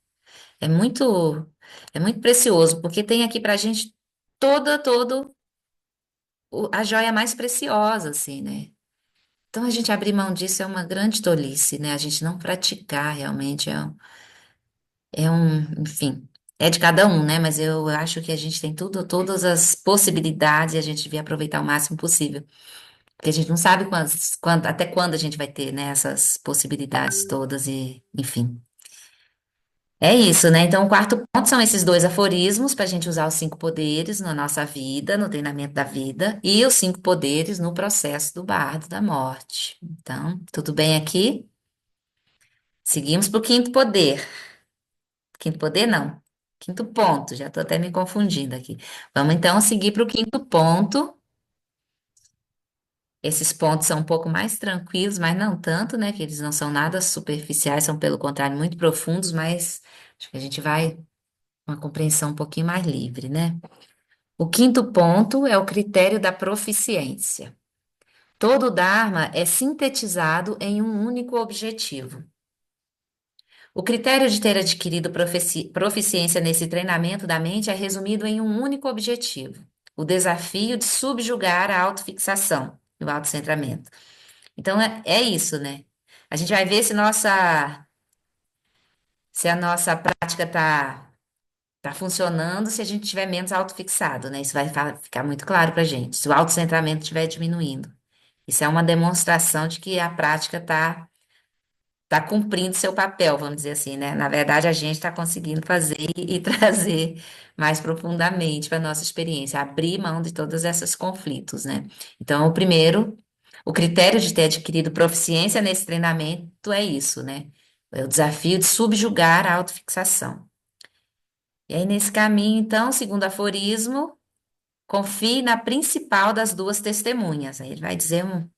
É muito, é muito precioso, porque tem aqui pra gente todo a joia mais preciosa, assim, né? Então a gente abrir mão disso é uma grande tolice, né? A gente não praticar realmente enfim, é de cada um, né? Mas eu acho que a gente tem todas as possibilidades e a gente devia aproveitar o máximo possível. Porque a gente não sabe até quando a gente vai ter, né, essas possibilidades todas e, enfim. É isso, né? Então, o quarto ponto são esses dois aforismos para a gente usar os 5 poderes na nossa vida, no treinamento da vida, e os 5 poderes no processo do bardo da morte. Então, tudo bem aqui? Seguimos para o quinto poder. Quinto poder, não. Quinto ponto, já estou até me confundindo aqui. Vamos então seguir para o quinto ponto. Esses pontos são um pouco mais tranquilos, mas não tanto, né? Que eles não são nada superficiais, são pelo contrário muito profundos, mas acho que a gente vai com uma compreensão um pouquinho mais livre, né? O quinto ponto é o critério da proficiência. Todo o Dharma é sintetizado em um único objetivo. O critério de ter adquirido proficiência nesse treinamento da mente é resumido em um único objetivo: o desafio de subjugar a autofixação e o autocentramento. Então é isso, né? A gente vai ver se a nossa prática tá funcionando se a gente tiver menos autofixado, né? Isso vai ficar muito claro para gente. Se o autocentramento estiver diminuindo. Isso é uma demonstração de que a prática está está cumprindo seu papel, vamos dizer assim, né? Na verdade, a gente está conseguindo fazer e trazer mais profundamente para a nossa experiência, abrir mão de todos esses conflitos, né? Então, o primeiro, o critério de ter adquirido proficiência nesse treinamento é isso, né? É o desafio de subjugar a autofixação. E aí, nesse caminho, então, segundo aforismo, confie na principal das duas testemunhas. Aí ele vai dizer um.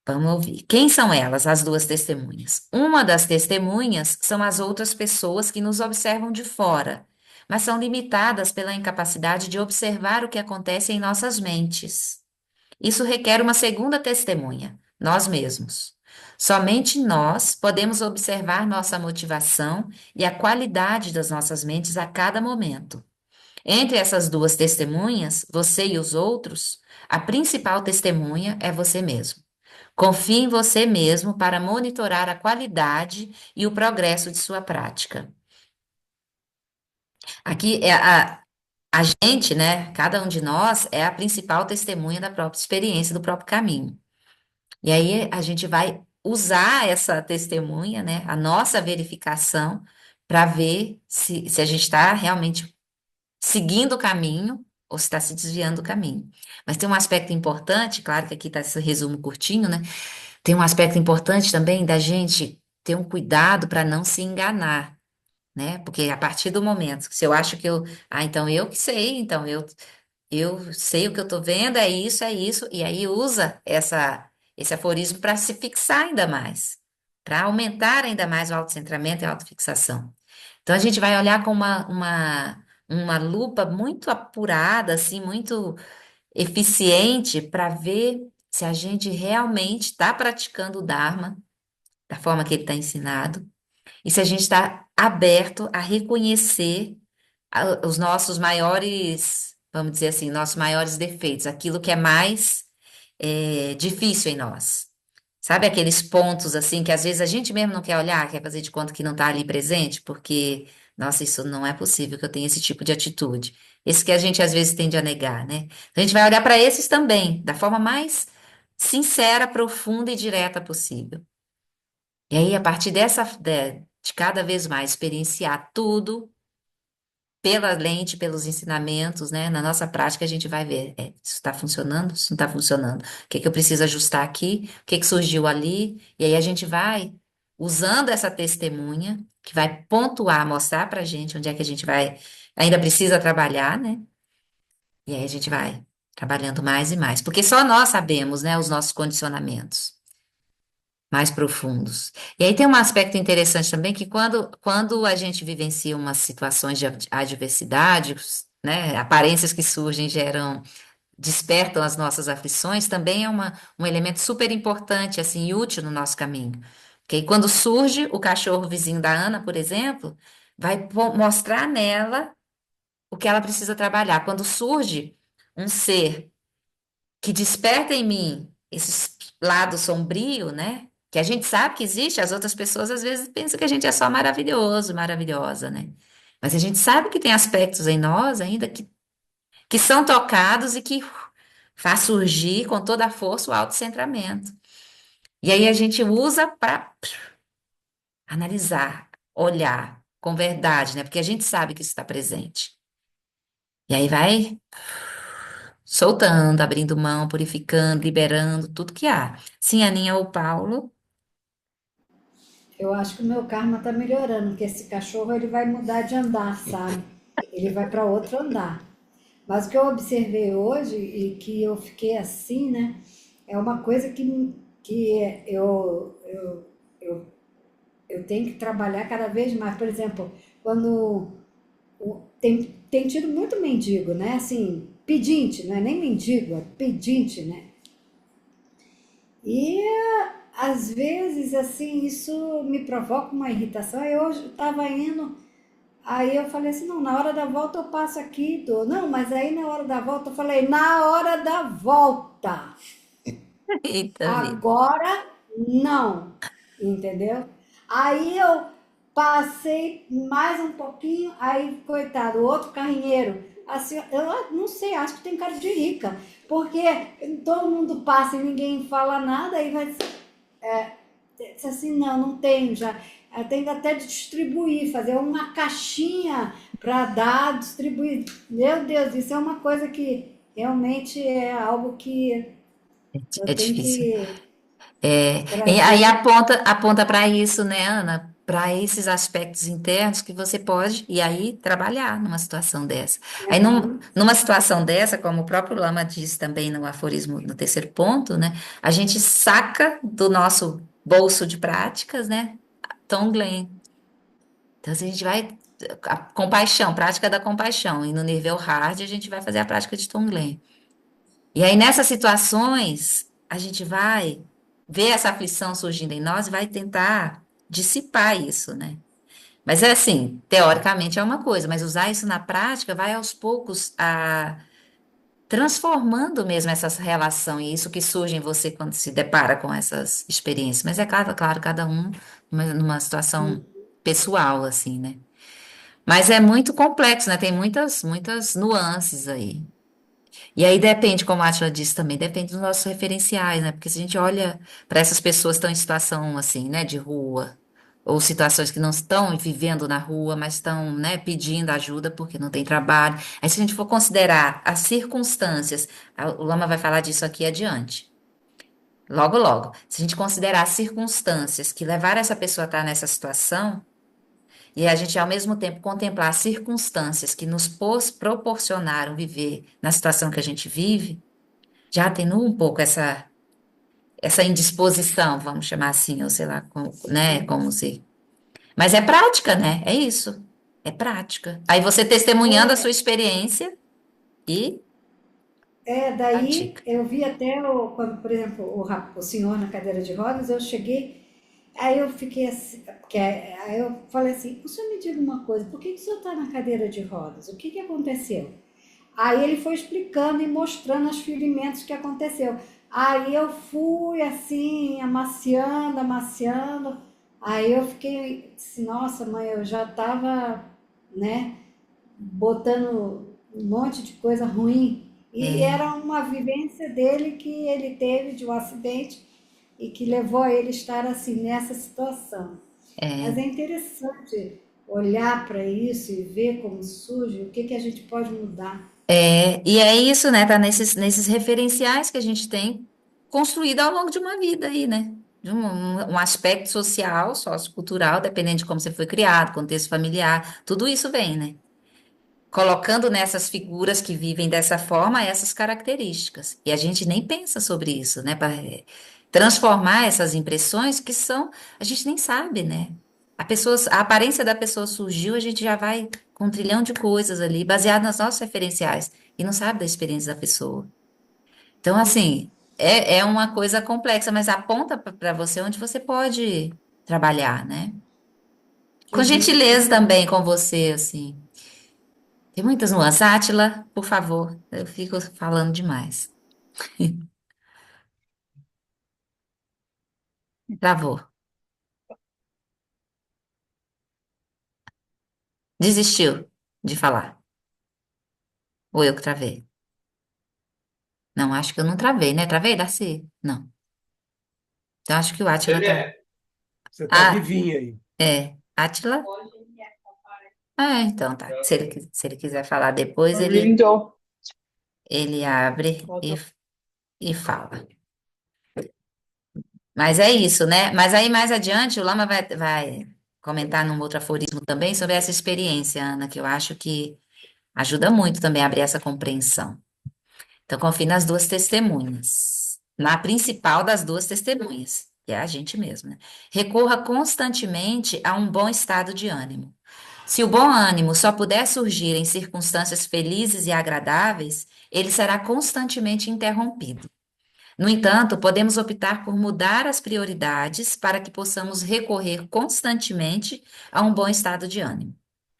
Vamos ouvir. Quem são elas, as duas testemunhas? Uma das testemunhas são as outras pessoas que nos observam de fora, mas são limitadas pela incapacidade de observar o que acontece em nossas mentes. Isso requer uma segunda testemunha, nós mesmos. Somente nós podemos observar nossa motivação e a qualidade das nossas mentes a cada momento. Entre essas duas testemunhas, você e os outros, a principal testemunha é você mesmo. Confie em você mesmo para monitorar a qualidade e o progresso de sua prática. Aqui é a gente, né? Cada um de nós é a principal testemunha da própria experiência, do próprio caminho. E aí a gente vai usar essa testemunha, né? A nossa verificação para ver se a gente está realmente seguindo o caminho ou se está se desviando do caminho. Mas tem um aspecto importante, claro que aqui está esse resumo curtinho, né? Tem um aspecto importante também da gente ter um cuidado para não se enganar, né? Porque a partir do momento que se eu acho que então eu que sei, então eu sei o que eu estou vendo, é isso, e aí usa esse aforismo para se fixar ainda mais, para aumentar ainda mais o autocentramento e a autofixação. Então a gente vai olhar com uma lupa muito apurada, assim, muito eficiente para ver se a gente realmente está praticando o Dharma da forma que ele está ensinado e se a gente está aberto a reconhecer os nossos maiores, vamos dizer assim, nossos maiores defeitos, aquilo que é mais difícil em nós. Sabe aqueles pontos assim que às vezes a gente mesmo não quer olhar, quer fazer de conta que não está ali presente, porque, nossa, isso não é possível que eu tenha esse tipo de atitude. Esse que a gente às vezes tende a negar, né? Então, a gente vai olhar para esses também, da forma mais sincera, profunda e direta possível. E aí, a partir de cada vez mais experienciar tudo pela lente, pelos ensinamentos, né? Na nossa prática, a gente vai ver, isso está funcionando, isso não está funcionando. O que que eu preciso ajustar aqui? O que que surgiu ali? E aí a gente vai usando essa testemunha, que vai pontuar, mostrar para a gente onde é que a gente vai, ainda precisa trabalhar, né? E aí a gente vai trabalhando mais e mais, porque só nós sabemos, né, os nossos condicionamentos mais profundos. E aí tem um aspecto interessante também que quando a gente vivencia umas situações de adversidade, né, aparências que surgem despertam as nossas aflições, também é um elemento super importante, assim, e útil no nosso caminho. Porque aí quando surge o cachorro vizinho da Ana, por exemplo, vai mostrar nela o que ela precisa trabalhar. Quando surge um ser que desperta em mim esse lado sombrio, né? Que a gente sabe que existe, as outras pessoas às vezes pensam que a gente é só maravilhoso, maravilhosa, né? Mas a gente sabe que tem aspectos em nós ainda que são tocados e que faz surgir com toda a força o autocentramento. E aí a gente usa para analisar, olhar com verdade, né? Porque a gente sabe que isso está presente. E aí vai soltando, abrindo mão, purificando, liberando, tudo que há. Sim, Aninha ou Paulo? Eu acho que o meu karma tá melhorando, porque esse cachorro ele vai mudar de andar, sabe? Ele vai para outro andar. Mas o que eu observei hoje e que eu fiquei assim, né? É uma coisa que eu, eu tenho que trabalhar cada vez mais. Por exemplo, quando tem tido muito mendigo, né? Assim, pedinte, não é nem mendigo, é pedinte, né? E às vezes, assim, isso me provoca uma irritação. Aí hoje eu estava indo, aí eu falei assim, não, na hora da volta eu passo aqui, dou. Não, mas aí na hora da volta eu falei, na hora da volta. Eita vida. Agora não, entendeu? Aí eu passei mais um pouquinho, aí, coitado, o outro carrinheiro, assim, eu não sei, acho que tem cara de rica, porque todo mundo passa e ninguém fala nada, aí vai, disse assim, não, não tenho já. Eu tenho até de distribuir, fazer uma caixinha para dar, distribuir. Meu Deus, isso é uma coisa que realmente é algo que eu É tenho difícil. que E aí trazer. aponta para isso, né, Ana? Para esses aspectos internos que você pode, e aí, trabalhar numa situação dessa. Aí, numa situação dessa, como o próprio Lama diz também no aforismo, no terceiro ponto, né? A gente saca do nosso bolso de práticas, né? Tonglen. Então, assim, a gente vai. A compaixão, prática da compaixão. E no nível hard, a gente vai fazer a prática de Tonglen. E aí, nessas situações, a gente vai ver essa aflição surgindo em nós e vai tentar dissipar isso, né? Mas é assim, teoricamente é uma coisa, mas usar isso na prática vai aos poucos transformando mesmo essa relação e isso que surge em você quando se depara com essas experiências. Mas é claro, cada um numa situação pessoal, assim, né? Mas é muito complexo, né? Tem muitas nuances aí. E aí depende, como a Atila disse também, depende dos nossos referenciais, né? Porque se a gente olha para essas pessoas que estão em situação assim, né, de rua, ou situações que não estão vivendo na rua, mas estão, né, pedindo ajuda porque não tem trabalho. Aí se a gente for considerar as circunstâncias, o Lama vai falar disso aqui adiante. Logo, logo. Se a gente considerar as circunstâncias que levaram essa pessoa a estar nessa situação, e a gente, ao mesmo tempo, contemplar as circunstâncias que nos proporcionaram viver na situação que a gente vive, já atenua um pouco essa indisposição, vamos chamar assim, ou sei lá, né, como se. Mas é prática, né? É isso. É prática. Aí você testemunhando a sua experiência e Daí pratica. eu vi até, quando, por exemplo, o senhor na cadeira de rodas, eu cheguei, aí eu fiquei assim, aí eu falei assim, o senhor me diga uma coisa, por que que o senhor está na cadeira de rodas? O que que aconteceu? Aí ele foi explicando e mostrando os ferimentos que aconteceu. Aí eu fui assim, amaciando, amaciando. Aí eu fiquei assim, nossa, mãe, eu já estava, né, botando um monte de coisa ruim. E É, era uma vivência dele que ele teve de um acidente e que levou a ele estar assim nessa situação. Mas é, é interessante olhar para isso e ver como surge, o que que a gente pode mudar. e é isso, né? Tá nesses referenciais que a gente tem construído ao longo de uma vida aí, né? De um aspecto social, sociocultural, dependendo de como você foi criado, contexto familiar, tudo isso vem, né? Colocando nessas figuras que vivem dessa forma essas características. E a gente nem pensa sobre isso, né? Para transformar essas impressões que são, a gente nem sabe, né? A aparência da pessoa surgiu, a gente já vai com um trilhão de coisas ali, baseado nas nossas referenciais, e não sabe da experiência da pessoa. Então, assim, é uma coisa complexa, mas aponta para você onde você pode trabalhar, né? Com gentileza também com você, assim. Tem muitas nuances. Átila, por favor, eu fico falando demais. Travou. Desistiu de falar. Ou eu que travei? Não, acho que eu não travei, né? Travei, Darcy? Não. Então acho que o Átila tá. Lelé, você tá Ah, vivinha aí. é. Átila? Então tá. Se ele quiser falar depois, ele, Lindo. ele abre e fala. Mas é isso, né? Mas aí mais adiante o Lama vai comentar num outro aforismo também sobre essa experiência, Ana, que eu acho que ajuda muito também a abrir essa compreensão. Então, confie nas duas testemunhas, na principal das duas testemunhas, que é a gente mesmo, né? Recorra constantemente a um bom estado de ânimo. Se o bom ânimo só puder surgir em circunstâncias felizes e agradáveis, ele será constantemente interrompido. No entanto, podemos optar por mudar as prioridades para que possamos recorrer constantemente a um bom estado de ânimo,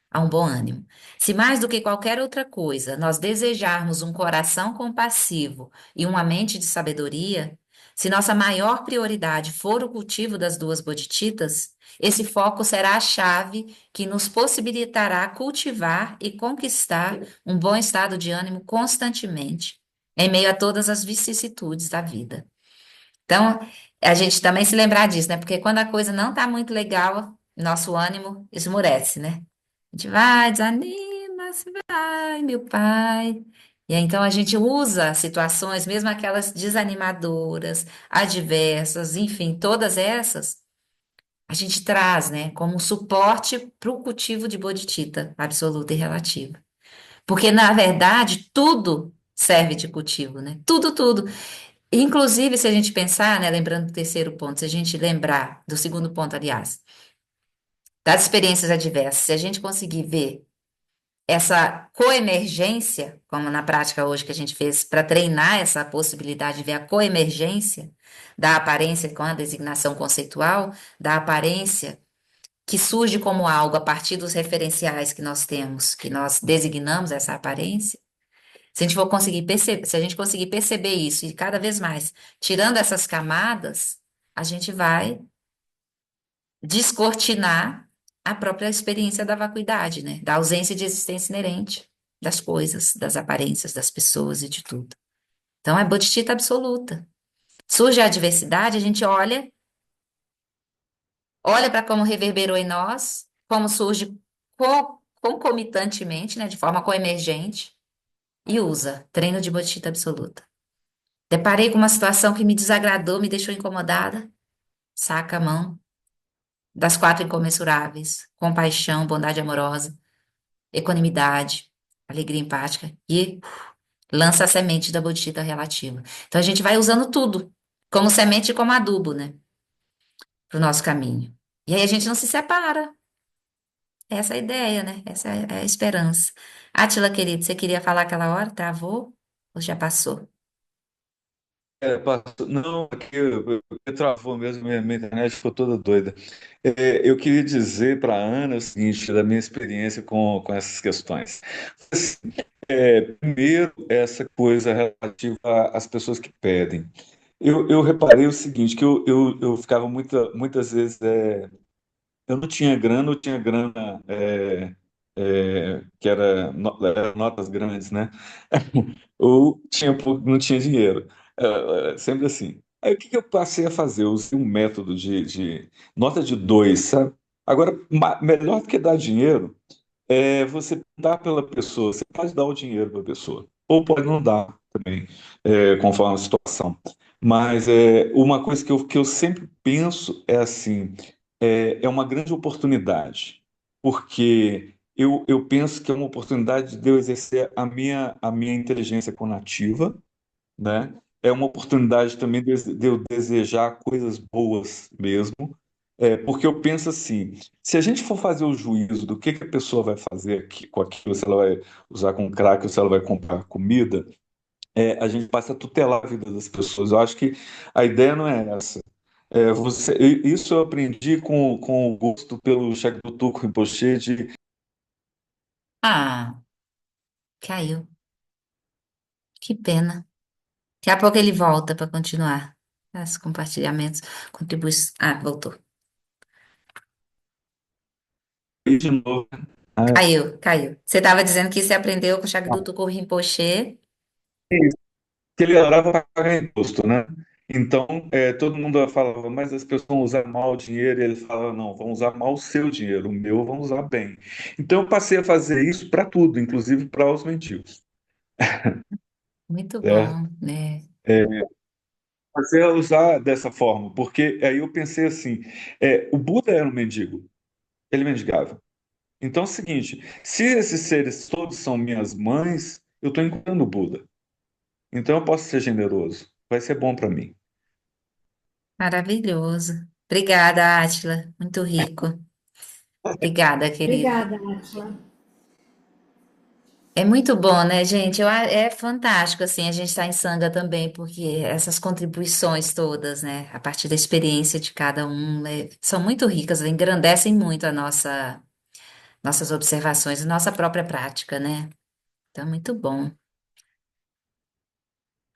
a um bom ânimo. Se mais do que qualquer outra coisa nós desejarmos um coração compassivo e uma mente de sabedoria, se nossa maior prioridade for o cultivo das duas bodhicittas, esse foco será a chave que nos possibilitará cultivar e conquistar um bom estado de ânimo constantemente, em meio a todas as vicissitudes da vida. Então, A gente também se lembrar disso, né? Porque quando a coisa não tá muito legal, nosso ânimo esmurece, né? A gente vai, desanima, se vai, meu pai. E aí, então a gente usa situações, mesmo aquelas desanimadoras, adversas, enfim, todas essas, a gente traz, né, como suporte para o cultivo de bodhicitta absoluta e relativa. Porque, na verdade, tudo serve de cultivo, né? Tudo, tudo. Inclusive, se a gente pensar, né, lembrando do terceiro ponto, se a gente lembrar do segundo ponto, aliás, das experiências adversas, se a gente conseguir ver essa coemergência, como na prática hoje que a gente fez para treinar essa possibilidade de ver a coemergência da aparência com a designação conceitual, da aparência que surge como algo a partir dos referenciais que nós temos, que nós designamos essa aparência. Se a gente for conseguir perceber, se a gente conseguir perceber isso e cada vez mais, tirando essas camadas, a gente vai descortinar a própria experiência da vacuidade, né? Da ausência de existência inerente das coisas, das aparências das pessoas e de tudo. Então é bodhicitta absoluta. Surge a adversidade, a gente olha para como reverberou em nós, como surge concomitantemente, né, de forma coemergente, e usa treino de bodhicitta absoluta. Deparei com uma situação que me desagradou, me deixou incomodada. Saca a mão das quatro incomensuráveis: compaixão, bondade amorosa, equanimidade, alegria empática e lança a semente da bodhicitta relativa. Então a gente vai usando tudo como semente e como adubo, né, para o nosso caminho. E aí a gente não se separa. Essa é a ideia, né? Essa é a esperança. Átila, querido, você queria falar aquela hora? Travou? Ou já passou? Não, aqui travou mesmo, minha internet ficou toda doida. Eu queria dizer para a Ana o seguinte, da minha experiência com essas questões. Primeiro, essa coisa relativa às pessoas que pedem. Eu reparei o seguinte, que eu ficava muitas vezes, eu não tinha grana, eu tinha grana que era notas grandes, né? Ou tinha pouco, não tinha dinheiro. Sempre assim. Aí o que que eu passei a fazer? Eu usei um método de nota de dois, sabe? Agora, melhor do que dar dinheiro você dar pela pessoa. Você pode dar o dinheiro para a pessoa, ou pode não dar também, conforme a situação. Mas uma coisa que eu sempre penso é assim, é uma grande oportunidade, porque eu penso que é uma oportunidade de eu exercer a minha inteligência conativa, né? É uma oportunidade também de eu desejar coisas boas mesmo, porque eu penso assim, se a gente for fazer o juízo do que a pessoa vai fazer com aquilo, se ela vai usar com crack ou se ela vai comprar comida, a gente passa a tutelar a vida das pessoas. Eu acho que a ideia não é essa. Isso eu aprendi com o gosto pelo Shakdotuk Rinpoche de Ah, caiu. Que pena. Daqui a pouco ele volta para continuar. Os compartilhamentos, contribuições. Ah, voltou. ir de novo. Ah, Caiu, caiu. Você estava dizendo que você aprendeu com o Shagdu Tuku Rinpoche. que ele adorava pagar imposto, né? Então, todo mundo falava, mas as pessoas vão usar mal o dinheiro, e ele falava, não, vão usar mal o seu dinheiro, o meu vão usar bem. Então, eu passei a fazer isso para tudo, inclusive para os mendigos, Muito certo? bom, né? Passei a usar dessa forma, porque aí eu pensei assim, o Buda era um mendigo, ele mendigava. Então, é o seguinte, se esses seres todos são minhas mães, eu estou encontrando o Buda. Então, eu posso ser generoso, vai ser bom para mim. Maravilhoso. Obrigada, Átila. Muito rico. Obrigada, querido. Obrigada, Átila. É muito bom, né, gente? É fantástico, assim, a gente estar em Sangha também, porque essas contribuições todas, né, a partir da experiência de cada um, né, são muito ricas, engrandecem muito a nossas observações, a nossa própria prática, né? Então, é muito bom.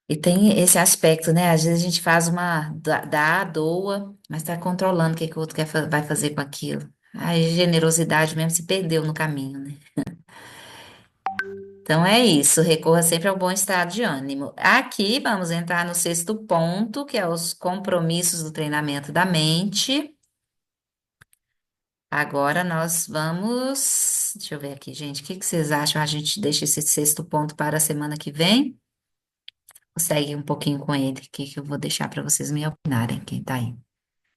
E tem esse aspecto, né? Às vezes a gente faz dá, doa, mas está controlando o que que o outro vai fazer com aquilo. A generosidade mesmo se perdeu no caminho, né? Então é isso, recorra sempre ao bom estado de ânimo. Aqui vamos entrar no sexto ponto, que é os compromissos do treinamento da mente. Agora nós vamos. Deixa eu ver aqui, gente. O que que vocês acham? A gente deixa esse sexto ponto para a semana que vem? Segue um pouquinho com ele, que eu vou deixar para vocês me opinarem, quem tá aí.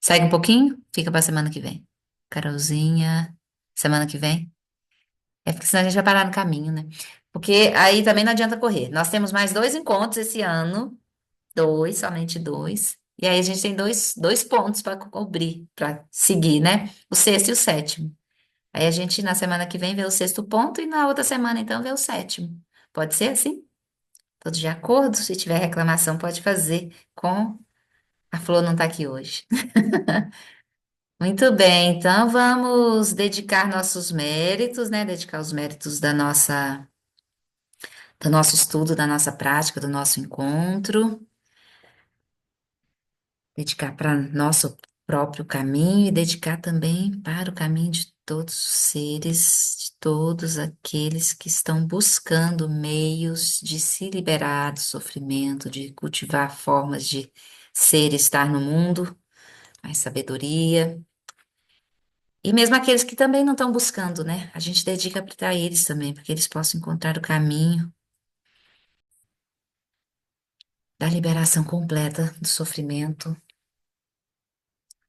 Segue um pouquinho, fica para semana que vem. Carolzinha, semana que vem. É porque senão a gente vai parar no caminho, né? Porque aí também não adianta correr. Nós temos mais dois encontros esse ano, dois, somente dois. E aí a gente tem dois pontos para cobrir, para seguir, né? O sexto e o sétimo. Aí a gente, na semana que vem, vê o sexto ponto e na outra semana, então, vê o sétimo. Pode ser assim? Todos de acordo? Se tiver reclamação, pode fazer com. A Flor não está aqui hoje. Muito bem, então vamos dedicar nossos méritos, né? Dedicar os méritos do nosso estudo, da nossa prática, do nosso encontro. Dedicar para nosso próprio caminho e dedicar também para o caminho de todos os seres, de todos aqueles que estão buscando meios de se liberar do sofrimento, de cultivar formas de ser e estar no mundo, mais sabedoria. E mesmo aqueles que também não estão buscando, né? A gente dedica para eles também, para que eles possam encontrar o caminho da liberação completa do sofrimento,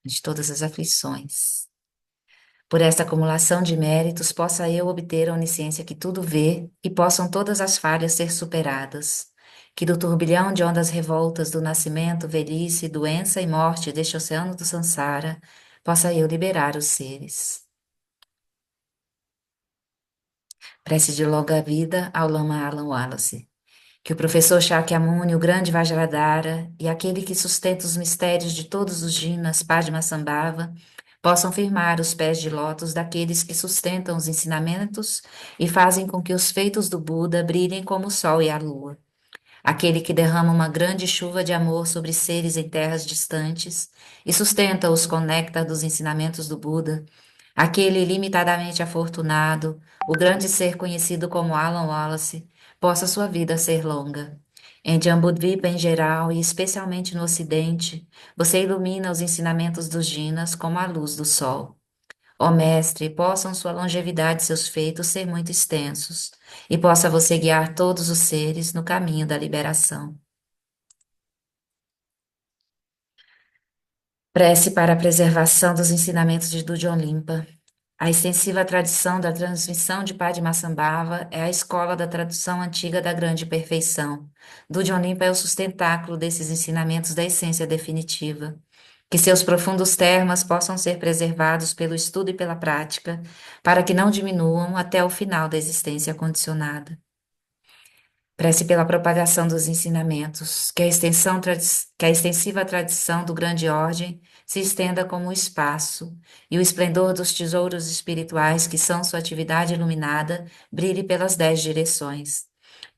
de todas as aflições. Por esta acumulação de méritos, possa eu obter a onisciência que tudo vê e possam todas as falhas ser superadas. Que do turbilhão de ondas revoltas do nascimento, velhice, doença e morte deste oceano do Sansara, possa eu liberar os seres. Prece de longa vida ao Lama Alan Wallace. Que o professor Shakyamuni, o grande Vajradhara, e aquele que sustenta os mistérios de todos os jinas, Padmasambhava, possam firmar os pés de lótus daqueles que sustentam os ensinamentos e fazem com que os feitos do Buda brilhem como o sol e a lua. Aquele que derrama uma grande chuva de amor sobre seres em terras distantes e sustenta-os com néctar dos ensinamentos do Buda, aquele ilimitadamente afortunado, o grande ser conhecido como Alan Wallace, possa sua vida ser longa. Em Jambudvipa em geral e especialmente no Ocidente, você ilumina os ensinamentos dos Jinas como a luz do sol. Ó Mestre, possam sua longevidade e seus feitos ser muito extensos, e possa você guiar todos os seres no caminho da liberação. Prece para a preservação dos ensinamentos de Dujon Limpa. A extensiva tradição da transmissão de Padmasambhava é a escola da tradução antiga da grande perfeição. Dujon Limpa é o sustentáculo desses ensinamentos da essência definitiva. Que seus profundos termas possam ser preservados pelo estudo e pela prática, para que não diminuam até o final da existência condicionada. Prece pela propagação dos ensinamentos, que a extensiva tradição do grande ordem se estenda como o espaço, e o esplendor dos tesouros espirituais que são sua atividade iluminada brilhe pelas 10 direções.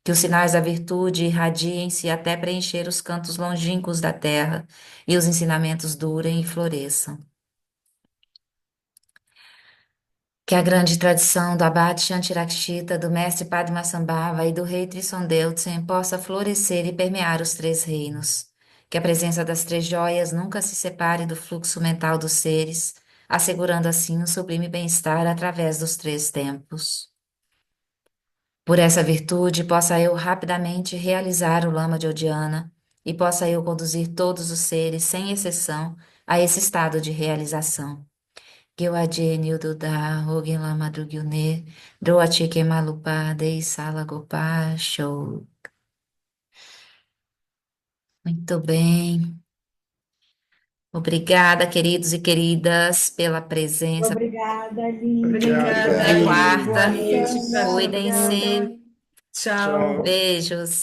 Que os sinais da virtude irradiem-se até preencher os cantos longínquos da terra, e os ensinamentos durem e floresçam. Que a grande tradição do Abate Shantirakshita, do mestre Padmasambhava e do rei Trisondeutzen possa florescer e permear os três reinos. Que a presença das três joias nunca se separe do fluxo mental dos seres, assegurando assim um sublime bem-estar através dos três tempos. Por essa virtude, possa eu rapidamente realizar o Lama de Odiana e possa eu conduzir todos os seres, sem exceção, a esse estado de realização. Gyewaje Duda Hogen Lama Drugyune Droachike Malupa Dei Sala Gopa Show. Muito bem. Obrigada, queridos e queridas, pela presença. Obrigada, Aline. Obrigada, Até Aline. quarta. Boa noite para Cuidem-se. Tchau. Beijos.